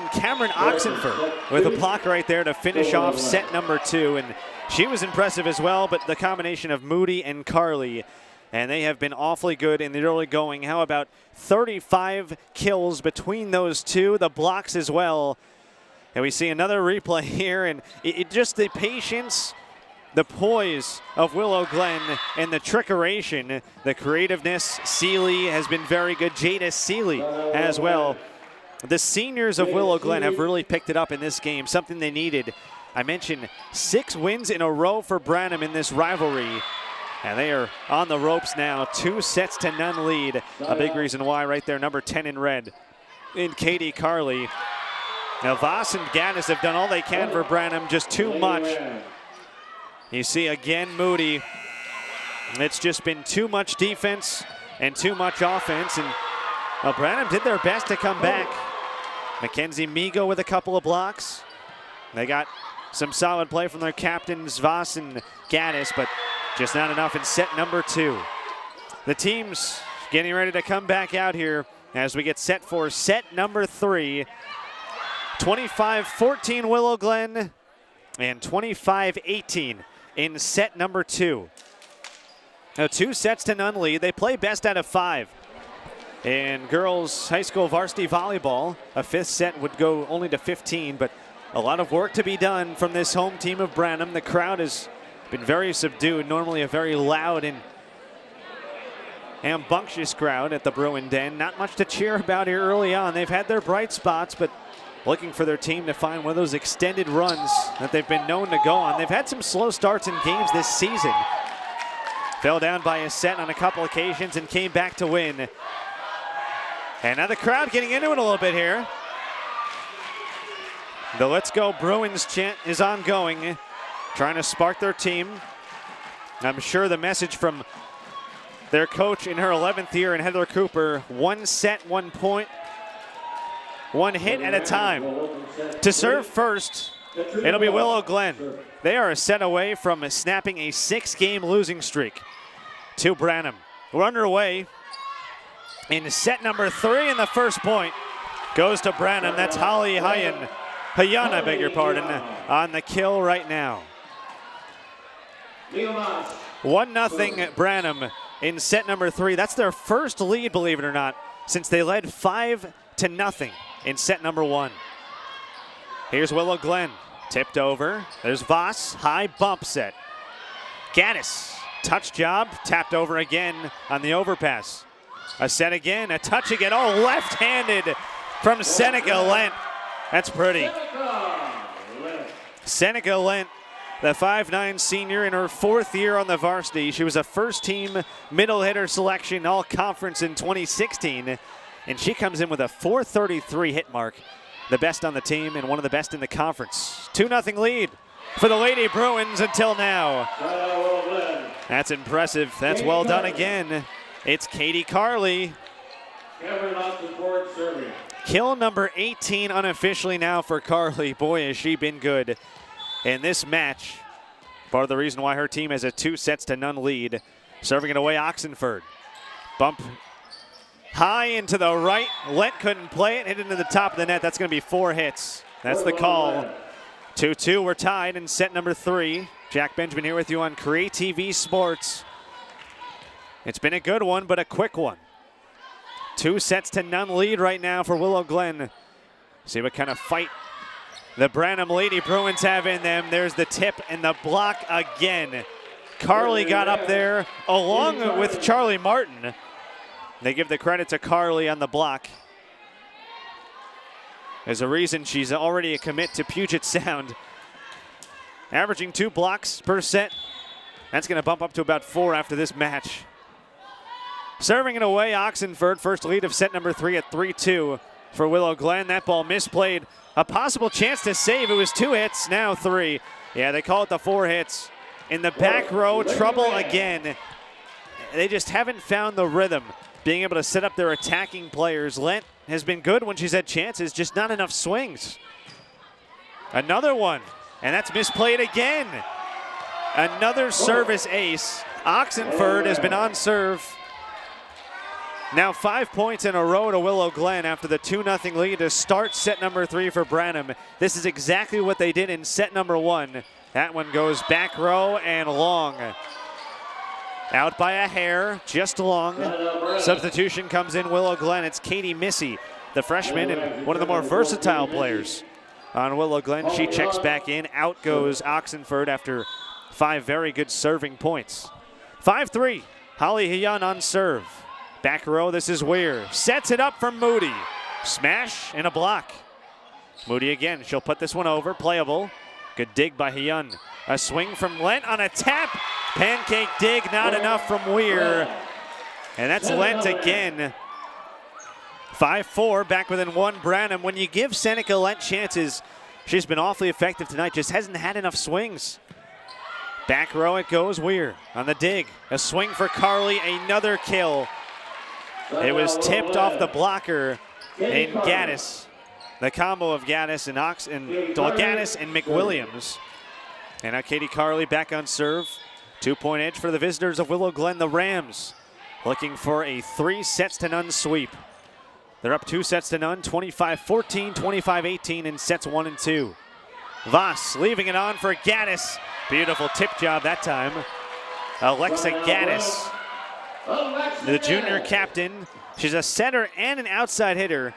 Cameron Oxenford with a block right there to finish off set number 2. And she was impressive as well, but the combination of Moody and Carly, and they have been awfully good in the early going. How about 35 kills between those two, the blocks as well. And we see another replay here, and it just the patience, the poise of Willow Glen and the trickeration, the creativeness. Seeley has been very good. Jada Seeley as well. The seniors of Willow Glen have really picked it up in this game, something they needed. I mentioned 6 wins in a row for Branham in this rivalry. And they are on the ropes now. 2-0 lead. A big reason why right there, number 10 in red in Katie Carley. Now Voss and Gaddis have done all they can for Branham, just too much. You see again Moody. It's just been too much defense and too much offense. And well, Branham did their best to come back. Mackenzie Migo with a couple of blocks. They got some solid play from their captains, Voss and Gaddis, but just not enough in set number 2. The team's getting ready to come back out here as we get set for set number 3. 25-14 Willow Glen and 25-18 in set number 2. Now 2-0 lead. They play best out of 5. In girls high school varsity volleyball, a 5th set would go only to 15, but a lot of work to be done from this home team of Branham. The crowd has been very subdued, normally a very loud and rambunctious crowd at the Bruin Den. Not much to cheer about here early on. They've had their bright spots, but looking for their team to find one of those extended runs that they've been known to go on. They've had some slow starts in games this season. Fell down by a set on a couple occasions and came back to win. And now the crowd getting into it a little bit here. The Let's Go Bruins chant is ongoing, trying to spark their team. I'm sure the message from their coach in her 11th year, and Heather Cooper, 1 set, 1 point, 1 hit at a time. To serve first, it'll be Willow Glen. They are a set away from snapping a 6-game losing streak to Branham. We're underway in set number 3, and the first point goes to Branham. That's Holly Hayan, I beg your pardon, on the kill right now. 1-0 Branham in set number 3. That's their first lead, believe it or not, since they led 5-0 in set number 1. Here's Willow Glen, tipped over. There's Voss, high bump set. Gaddis, touch job, tapped over again on the overpass. A set again, a touch again. Oh, left-handed from Seneca Lent. That's pretty. Seneca Lent, the 5'9" senior in her 4th year on the varsity. She was a first-team middle hitter selection all-conference in 2016, and she comes in with a .433 hit mark, the best on the team and one of the best in the conference. 2-0 lead for the Lady Bruins until now. That's impressive. That's well done again. It's Katie Carley. Kill number 18 unofficially now for Carley. Boy, has she been good in this match. Part of the reason why her team has a 2-0 lead. Serving it away, Oxenford. Bump high into the right. Lent couldn't play it. Hit into the top of the net. That's going to be 4 hits. That's the call. 2-2. We're tied in set number 3. Jack Benjamin here with you on CreaTV Sports. It's been a good one, but a quick one. 2-0 lead right now for Willow Glen. See what kind of fight the Branham Lady Bruins have in them. There's the tip and the block again. Carley got up there along with Charlie Martin. They give the credit to Carley on the block. There's a reason she's already a commit to Puget Sound. Averaging 2 blocks per set. That's going to bump up to about 4 after this match. Serving it away, Oxenford, first lead of set number 3 at 3-2 for Willow Glen. That ball misplayed. A possible chance to save. It was 2 hits, now 3. Yeah, they call it the 4 hits. In the back row, trouble again. They just haven't found the rhythm, being able to set up their attacking players. Lent has been good when she's had chances, just not enough swings. Another one, and that's misplayed again. Another service ace. Oxenford has been on serve. Now 5 points in a row to Willow Glen after the 2-0 lead to start set number 3 for Branham. This is exactly what they did in set number 1. That one goes back row and long. Out by a hair, just long. Substitution comes in Willow Glen. It's Katie Missy, the freshman and one of the more versatile players on Willow Glen. She checks back in. Out goes Oxenford after 5 very good serving points. 5-3, Holly Hyun on serve. Back row, this is Weir. Sets it up for Moody. Smash and a block. Moody again, she'll put this one over, playable. Good dig by Hyun. A swing from Lent on a tap. Pancake dig, not enough from Weir. And that's Lent again. 5-4, back within 1, Branham. When you give Seneca Lent chances, she's been awfully effective tonight, just hasn't had enough swings. Back row it goes, Weir on the dig. A swing for Carly, another kill. It was tipped off the blocker and Gaddis. The combo of Gaddis and Gaddis and McWilliams. And now Katie Carly back on serve. 2-point edge for the visitors of Willow Glen, the Rams. Looking for a 3-0 sweep. They're up 2-0, 25-14, 25-18 in sets 1 and 2. Voss leaving it on for Gaddis. Beautiful tip job that time. Alexa Gaddis, the junior captain. She's a setter and an outside hitter.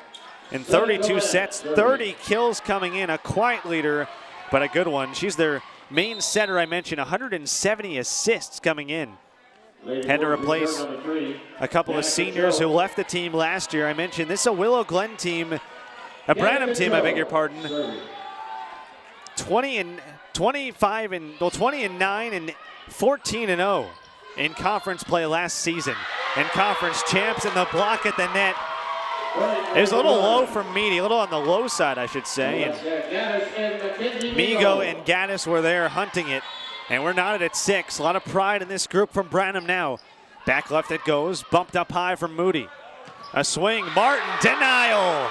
In 32 sets, 30 kills coming in. A quiet leader, but a good one. She's their main setter, I mentioned. 170 assists coming in. Had to replace a couple of seniors who left the team last year. I mentioned this is a Willow Glen team, a Branham team, I beg your pardon. 20 and 9 and 14-0 in conference play last season. And conference champs, in the block at the net. It was a little low from Meady, a little on the low side, I should say. And Migo and Gaddis were there hunting it. And we're knotted at 6. A lot of pride in this group from Branham now. Back left it goes, bumped up high from Moody. A swing, Martin, denial.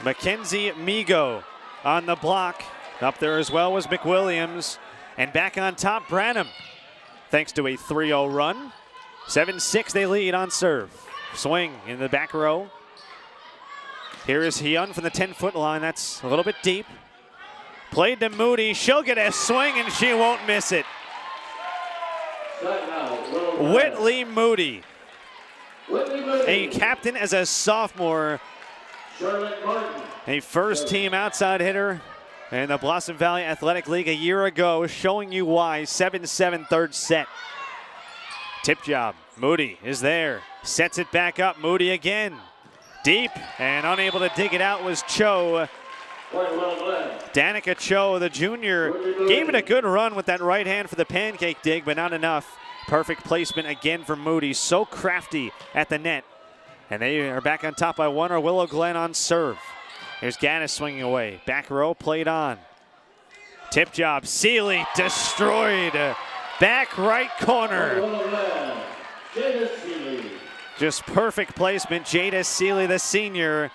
Mackenzie Migo on the block. Up there as well was McWilliams. And back on top, Branham. Thanks to a 3-0 run. 7-6 they lead on serve. Swing in the back row. Here is Hyun from the 10-foot line. That's a little bit deep. Played to Moody. She'll get a swing and she won't miss it. Whitley Moody. A captain as a sophomore. A first-team outside hitter in the Blossom Valley Athletic League a year ago, showing you why. 7-7 third set. Tip job. Moody is there. Sets it back up. Moody again. Deep and unable to dig it out was Cho. Danica Cho, the junior, gave it a good run with that right hand for the pancake dig, but not enough. Perfect placement again for Moody. So crafty at the net. And they are back on top by 1, or Willow Glen on serve. Here's Gaddis swinging away. Back row played on. Tip job. Seeley destroyed. Back right corner. Just perfect placement. Jada Seeley, the senior.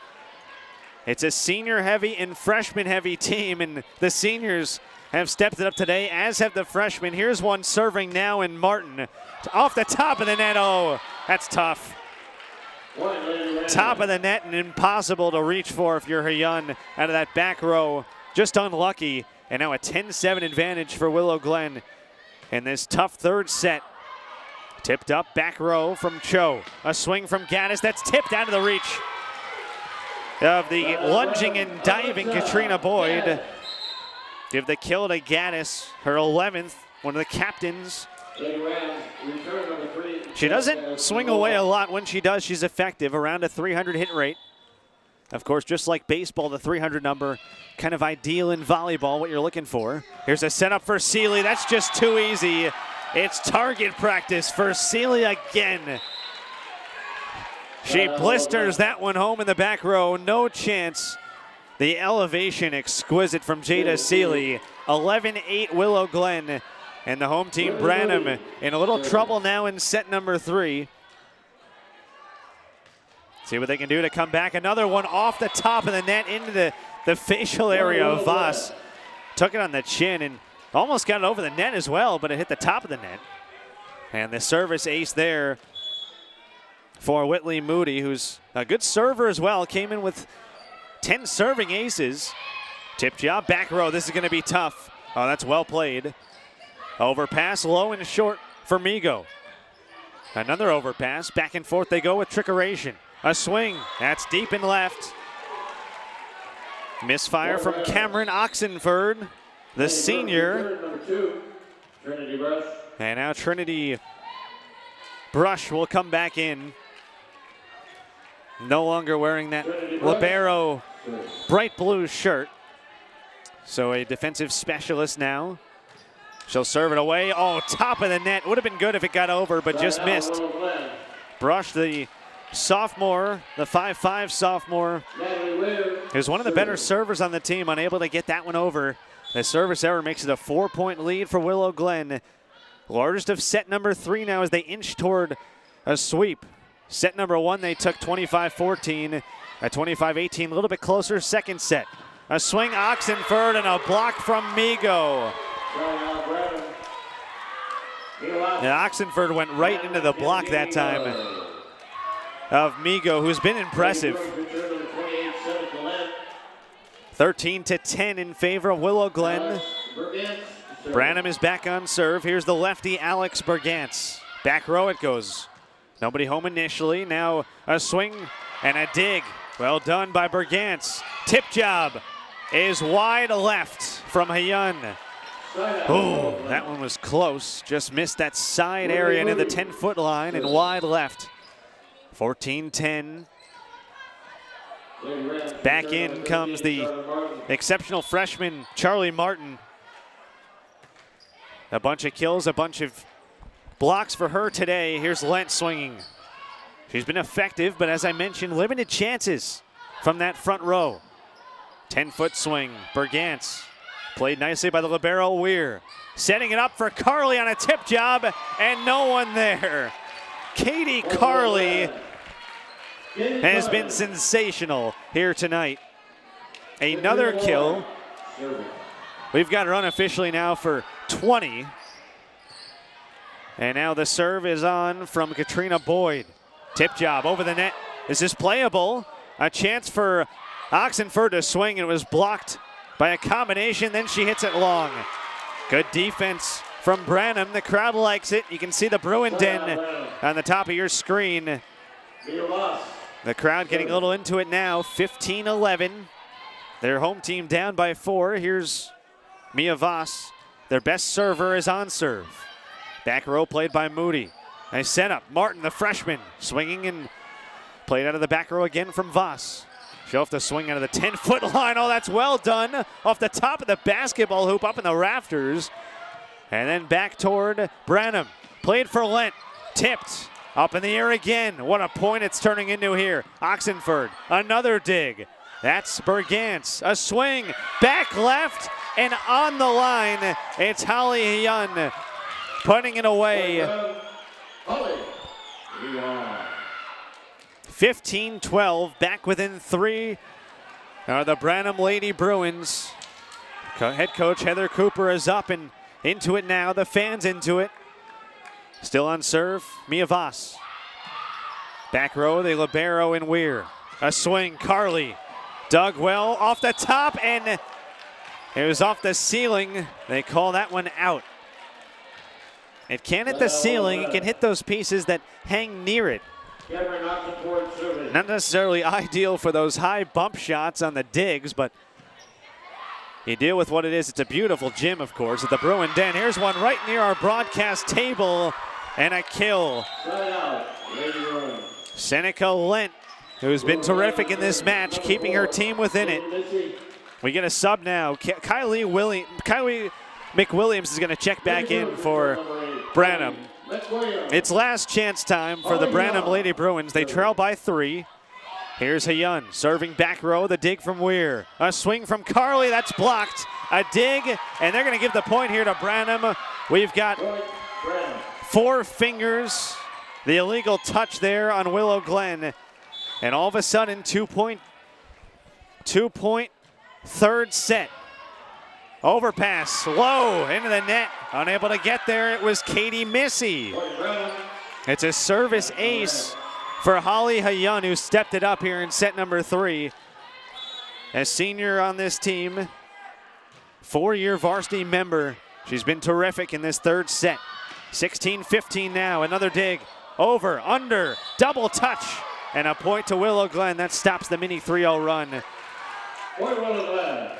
It's a senior-heavy and freshman-heavy team, and the seniors have stepped it up today, as have the freshmen. Here's one serving now in Martin. Off the top of the net. Oh, that's tough. Top of the net and impossible to reach for if you're Hyun out of that back row. Just unlucky. And now a 10-7 advantage for Willow Glen in this tough third set. Tipped up back row from Cho. A swing from Gaddis. That's tipped out of the reach of the lunging and diving Katrina Boyd. Give the kill to Gaddis, her 11th, one of the captains. She doesn't swing away a lot. When she does, she's effective, around a 300 hit rate. Of course, just like baseball, the 300 number, kind of ideal in volleyball, what you're looking for. Here's a setup for Seeley. That's just too easy. It's target practice for Seeley again. She blisters that one home in the back row. No chance. The elevation exquisite from Jada Seeley. 11-8 Willow Glen. And the home team, Branham, in a little trouble now in set number 3. See what they can do to come back. Another one off the top of the net into the facial area of Voss. Took it on the chin and almost got it over the net as well, but it hit the top of the net. And the service ace there for Whitley Moody, who's a good server as well. Came in with 10 serving aces. Tip job, back row. This is going to be tough. Oh, that's well played. Overpass, low and short for Migo. Another overpass. Back and forth they go with trickeration. A swing. That's deep and left. Misfire from Cameron Oxenford, the senior. Number 2, Trinity Brush. And now Trinity Brush will come back in. No longer wearing that libero bright blue shirt. So a defensive specialist now. She'll serve it away. Oh, top of the net. Would have been good if it got over, but just missed. Brush, the sophomore, the 5'5" sophomore, is one of the better servers on the team, unable to get that one over. The service error makes it a 4-point lead for Willow Glen. Largest of set number 3 now as they inch toward a sweep. Set number 1, they took 25-14. At 25-18, a little bit closer, second set. A swing, Oxenford, and a block from Migo. Yeah, Oxenford went right into the block that time of Migo, who's been impressive. 13-10 in favor of Willow Glen. Branham is back on serve. Here's the lefty, Alex Bergantz. Back row it goes. Nobody home initially. Now a swing and a dig. Well done by Bergantz. Tip job is wide left from Hyun. Oh, that one was close. Just missed that side area near the 10-foot line and wide left. 14-10. Back in comes the exceptional freshman, Charlie Martin. A bunch of kills, a bunch of blocks for her today. Here's Lent swinging. She's been effective, but as I mentioned, limited chances from that front row. 10-foot swing, Bergantz. Played nicely by the libero Weir. Setting it up for Carly on a tip job, and no one there. Katie Carly has been sensational here tonight. Another kill. We've got her unofficially now for 20. And now the serve is on from Katrina Boyd. Tip job over the net. Is this playable? A chance for Oxenford to swing, and it was blocked by a combination. Then she hits it long. Good defense from Branham. The crowd likes it. You can see the Bruin Den on the top of your screen. The crowd getting a little into it now. 15-11. Their home team down by 4. Here's Mia Voss. Their best server is on serve. Back row played by Moody. Nice setup. Martin, the freshman, swinging and played out of the back row again from Voss. She'll have to swing out of the 10-foot line. Oh, that's well done. Off the top of the basketball hoop up in the rafters. And then back toward Branham. Played for Lent. Tipped. Up in the air again. What a point it's turning into here. Oxenford, another dig. That's Bergantz. A swing. Back left and on the line. It's Holly Hyun putting it away. 15-12, back within 3 are the Branham Lady Bruins. Head coach Heather Cooper is up and into it now. The fans into it. Still on serve, Mia Voss. Back row, the libero in Weir. A swing, Carly. Dug well off the top, and it was off the ceiling. They call that one out. It can't hit the ceiling. It can hit those pieces that hang near it. Not necessarily ideal for those high bump shots on the digs, but you deal with what it is. It's a beautiful gym, of course, at the Bruin Den. Here's one right near our broadcast table, and a kill. Seneca Lent, who's been terrific in this match, keeping her team within it. We get a sub now. Kylie McWilliams is going to check back in for Branham. It's last chance time for the Branham Lady Bruins. They trail by 3. Here's Hyun serving back row, the dig from Weir. A swing from Carly, that's blocked. A dig, and they're going to give the point here to Branham. We've got 4 fingers. The illegal touch there on Willow Glen. And all of a sudden, 2-point third set. Overpass, low, into the net. Unable to get there, it was Katie Missy. It's a service ace for Holly Hyun, who stepped it up here in set number 3. A senior on this team, 4-year varsity member. She's been terrific in this third set. 16-15 now, another dig. Over, under, double touch. And a point to Willow Glen. That stops the mini 3-0 run. Willow Glen.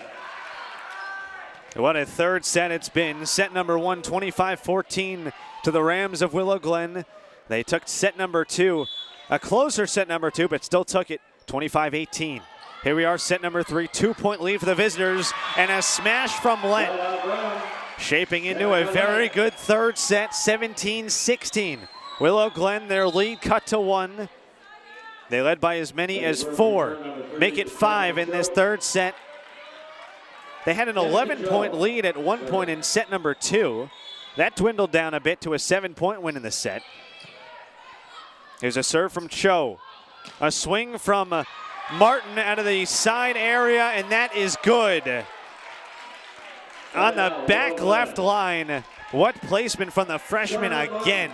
What a third set it's been. Set number 1, 25-14 to the Rams of Willow Glen. They took set number 2, a closer set number 2, but still took it 25-18. Here we are, set number 3, 2-point lead for the visitors, and a smash from Lent. Shaping into a very good third set, 17-16. Willow Glen, their lead cut to 1. They led by as many as 4. Make it 5 in this third set. They had an 11-point lead at one point in set number 2. That dwindled down a bit to a 7-point win in the set. Here's a serve from Cho. A swing from Martin out of the side area, and that is good. On the back left line, what placement from the freshman again.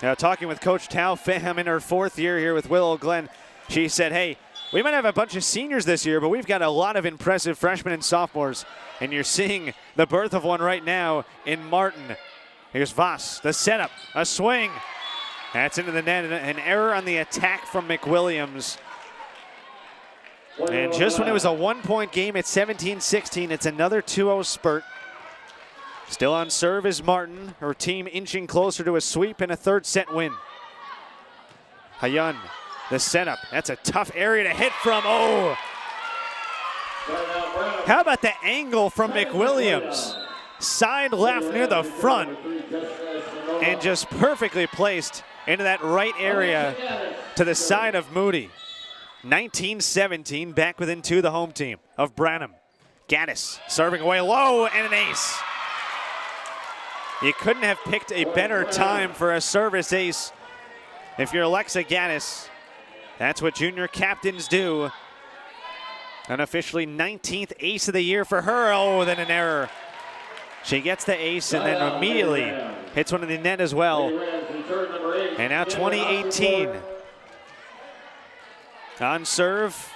Now, talking with Coach Tao Pham in her 4th year here with Willow Glen, she said, hey, we might have a bunch of seniors this year, but we've got a lot of impressive freshmen and sophomores, and you're seeing the birth of one right now in Martin. Here's Voss, the setup, a swing. That's into the net, an error on the attack from McWilliams. And just when it was a 1-point game at 17-16, it's another 2-0 spurt. Still on serve is Martin, her team inching closer to a sweep and a third set win. Hayun, the setup. That's a tough area to hit from. Oh! How about the angle from McWilliams? Side left near the front. And just perfectly placed into that right area to the side of Moody. 19-17, back within 2, the home team of Branham. Gaddis serving away low and an ace. You couldn't have picked a better time for a service ace. If you're Alexa Gaddis, that's what junior captains do. Unofficially 19th ace of the year for her. Oh, then an error. She gets the ace and then immediately hits one in the net as well. And now 2018. On serve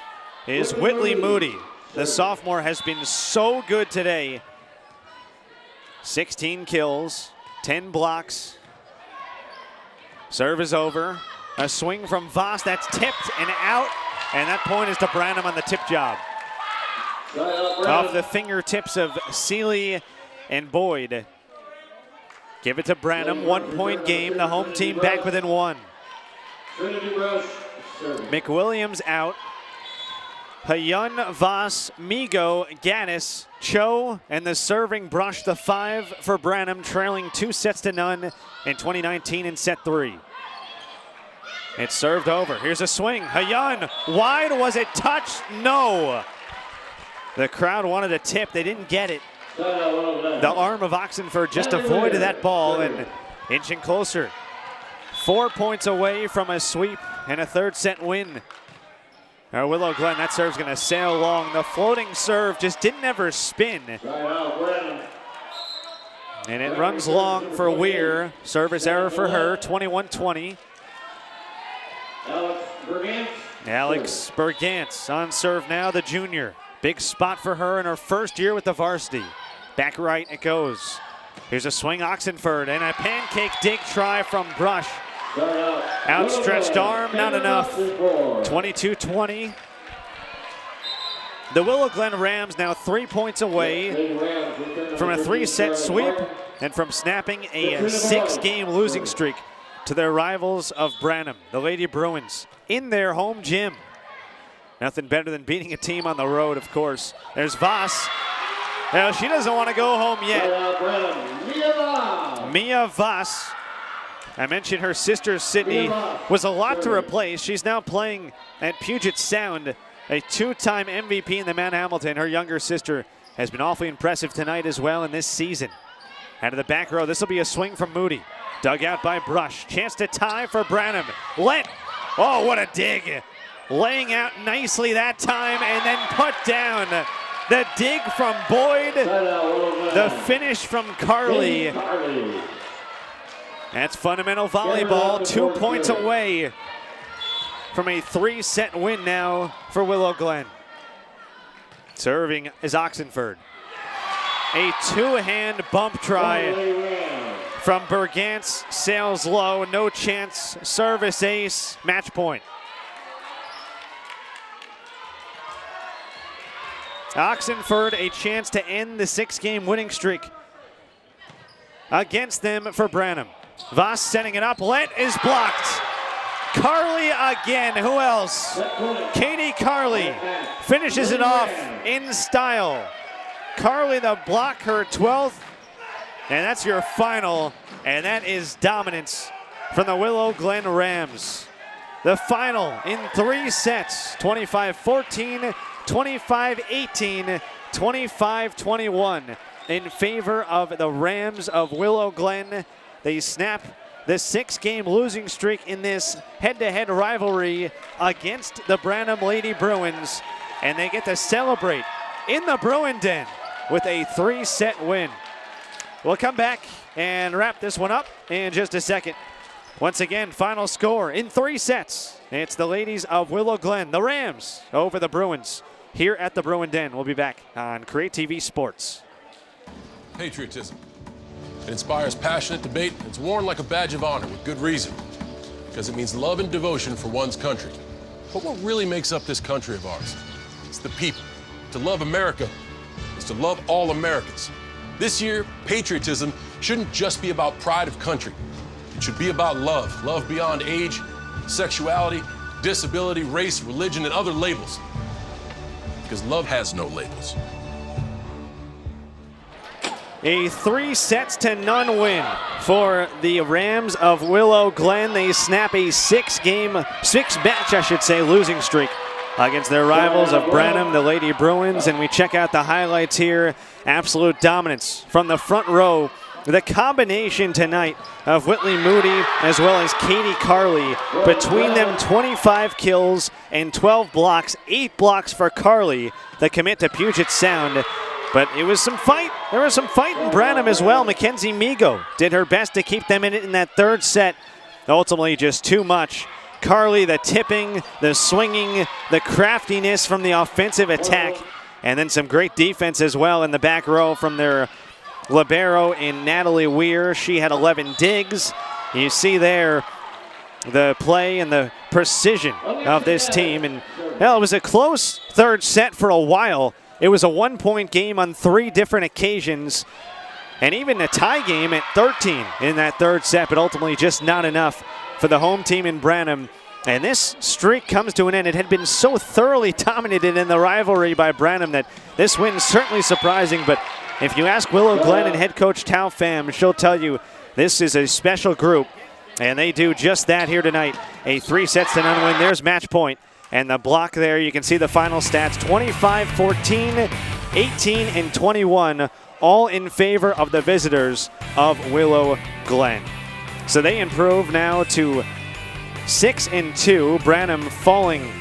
is Whitley Moody. The sophomore has been so good today. 16 kills, 10 blocks. Serve is over. A swing from Voss, that's tipped and out. And that point is to Branham on the tip job. Off the fingertips of Seeley and Boyd. Give it to Branham, 1-point game. The home team back within 1. McWilliams out. Hayun, Voss, Migo, Gaddis, Cho, and the serving brush, the 5 for Branham, trailing 2-0 in 2019 in set 3. It's served over. Here's a swing. Hayun, wide. Was it touched? No. The crowd wanted a tip. They didn't get it. The arm of Oxenford just avoided that ball and inching closer. 4 points away from a sweep and a third set win. Willow Glen, that serve's going to sail long. The floating serve just didn't ever spin. And it runs long for Weir. Service error for her, 21-20. Alex Bergantz on serve now, the junior. Big spot for her in her first year with the varsity. Back right it goes. Here's a swing, Oxenford, and a pancake dig try from Brush. Outstretched arm, not enough. 22-20. The Willow Glen Rams now 3 points away from a 3-set sweep and from snapping a 6-game losing streak to their rivals of Branham, the Lady Bruins, in their home gym. Nothing better than beating a team on the road, of course. There's Voss. Now, she doesn't want to go home yet. Mia Voss. I mentioned her sister, Sydney, was a lot to replace. She's now playing at Puget Sound, a 2-time MVP in the Mount Hamilton. Her younger sister has been awfully impressive tonight as well in this season. Out of the back row, this will be a swing from Moody. Dug out by Brush. Chance to tie for Branham. Lent. Oh, what a dig. Laying out nicely that time and then put down. The dig from Boyd. The finish from Carly. That's fundamental volleyball. 2 points away from a 3-set win now for Willow Glen. Serving is Oxenford. A 2-hand bump try from Bergantz, sails low, no chance, service ace, match point. Oxenford a chance to end the 6-game winning streak against them for Branham. Voss setting it up, Lent is blocked. Carly again, who else? Katie Carly finishes it off in style. Carly the block, her 12th, and that's your final, and that is dominance from the Willow Glen Rams. The final in 3 sets, 25-14, 25-18, 25-21 in favor of the Rams of Willow Glen. They snap the 6-game losing streak in this head-to-head rivalry against the Branham Lady Bruins, and they get to celebrate in the Bruin Den with a 3-set win. We'll come back and wrap this one up in just a second. Once again, final score in 3 sets. It's the ladies of Willow Glen, the Rams, over the Bruins here at the Bruin Den. We'll be back on CreaTV Sports. Patriotism. It inspires passionate debate. It's worn like a badge of honor with good reason, because it means love and devotion for one's country. But what really makes up this country of ours? It's the people. To love America is to love all Americans. This year, patriotism shouldn't just be about pride of country. It should be about love. Love beyond age, sexuality, disability, race, religion, and other labels. Because love has no labels. A 3-0 win for the Rams of Willow Glen. They snap a 6-match losing streak against their rivals of Branham, the Lady Bruins. And we check out the highlights here. Absolute dominance from the front row. The combination tonight of Whitley Moody as well as Katie Carly. Between them, 25 kills and 12 blocks. 8 blocks for Carly, the commit to Puget Sound. But it was some fight. There was some fight in Branham as well. Mackenzie Migo did her best to keep them in it in that 3rd set. Ultimately, just too much. Carly, the tipping, the swinging, the craftiness from the offensive attack. And then some great defense as well in the back row from their libero in Natalie Weir. She had 11 digs. You see there the play and the precision of this team. And well, it was a close 3rd set for a while. It was a 1-point game on 3 different occasions, and even a tie game at 13 in that 3rd set, but ultimately just not enough for the home team in Branham. And this streak comes to an end. It had been so thoroughly dominated in the rivalry by Branham that this win is certainly surprising, but if you ask Willow Glen and head coach Tao Pham, she'll tell you this is a special group, and they do just that here tonight. A 3-0 win. There's match point. And the block there, you can see the final stats, 25-14, 18, and 21, all in favor of the visitors of Willow Glen. So they improve now to 6-2, Branham falling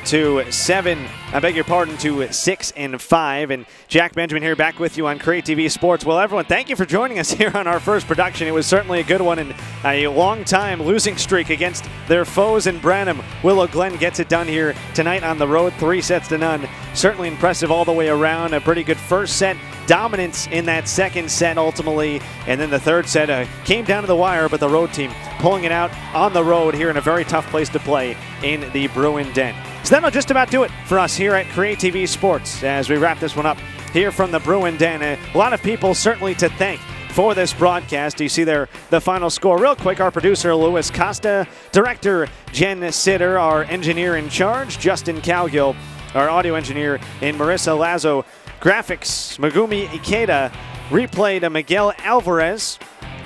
to 6-5. And Jack Benjamin here back with you on CreaTV Sports. Well, everyone, thank you for joining us here on our first production. It was certainly a good one and a long time losing streak against their foes in Branham. Willow Glen gets it done here tonight on the road, 3-0. Certainly impressive all the way around. A pretty good first set. Dominance in that 2nd set ultimately. And then the 3rd set came down to the wire, but the road team pulling it out on the road here in a very tough place to play in the Bruin Den. So that'll just about do it for us here at CreaTV Sports as we wrap this one up here from the Bruin Den. A lot of people certainly to thank for this broadcast. You see there the final score. Real quick, our producer, Louis Costa, director, Jen Sitter, our engineer in charge, Justin Cowgill, our audio engineer in Marissa Lazo, graphics, Megumi Ikeda, replay to Miguel Alvarez,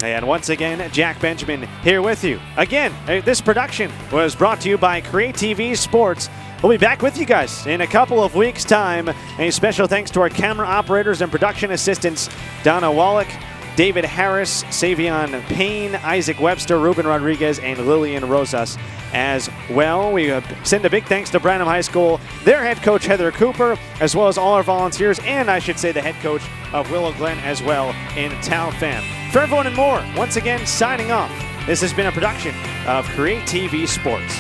and once again, Jack Benjamin here with you. Again, this production was brought to you by CreaTV Sports. We'll be back with you guys in a couple of weeks' time. A special thanks to our camera operators and production assistants, Donna Wallach, David Harris, Savion Payne, Isaac Webster, Ruben Rodriguez, and Lillian Rosas as well. We send a big thanks to Branham High School, their head coach Heather Cooper, as well as all our volunteers, and I should say the head coach of Willow Glen as well in Tao Pham. For everyone and more, once again signing off. This has been a production of CreaTV Sports.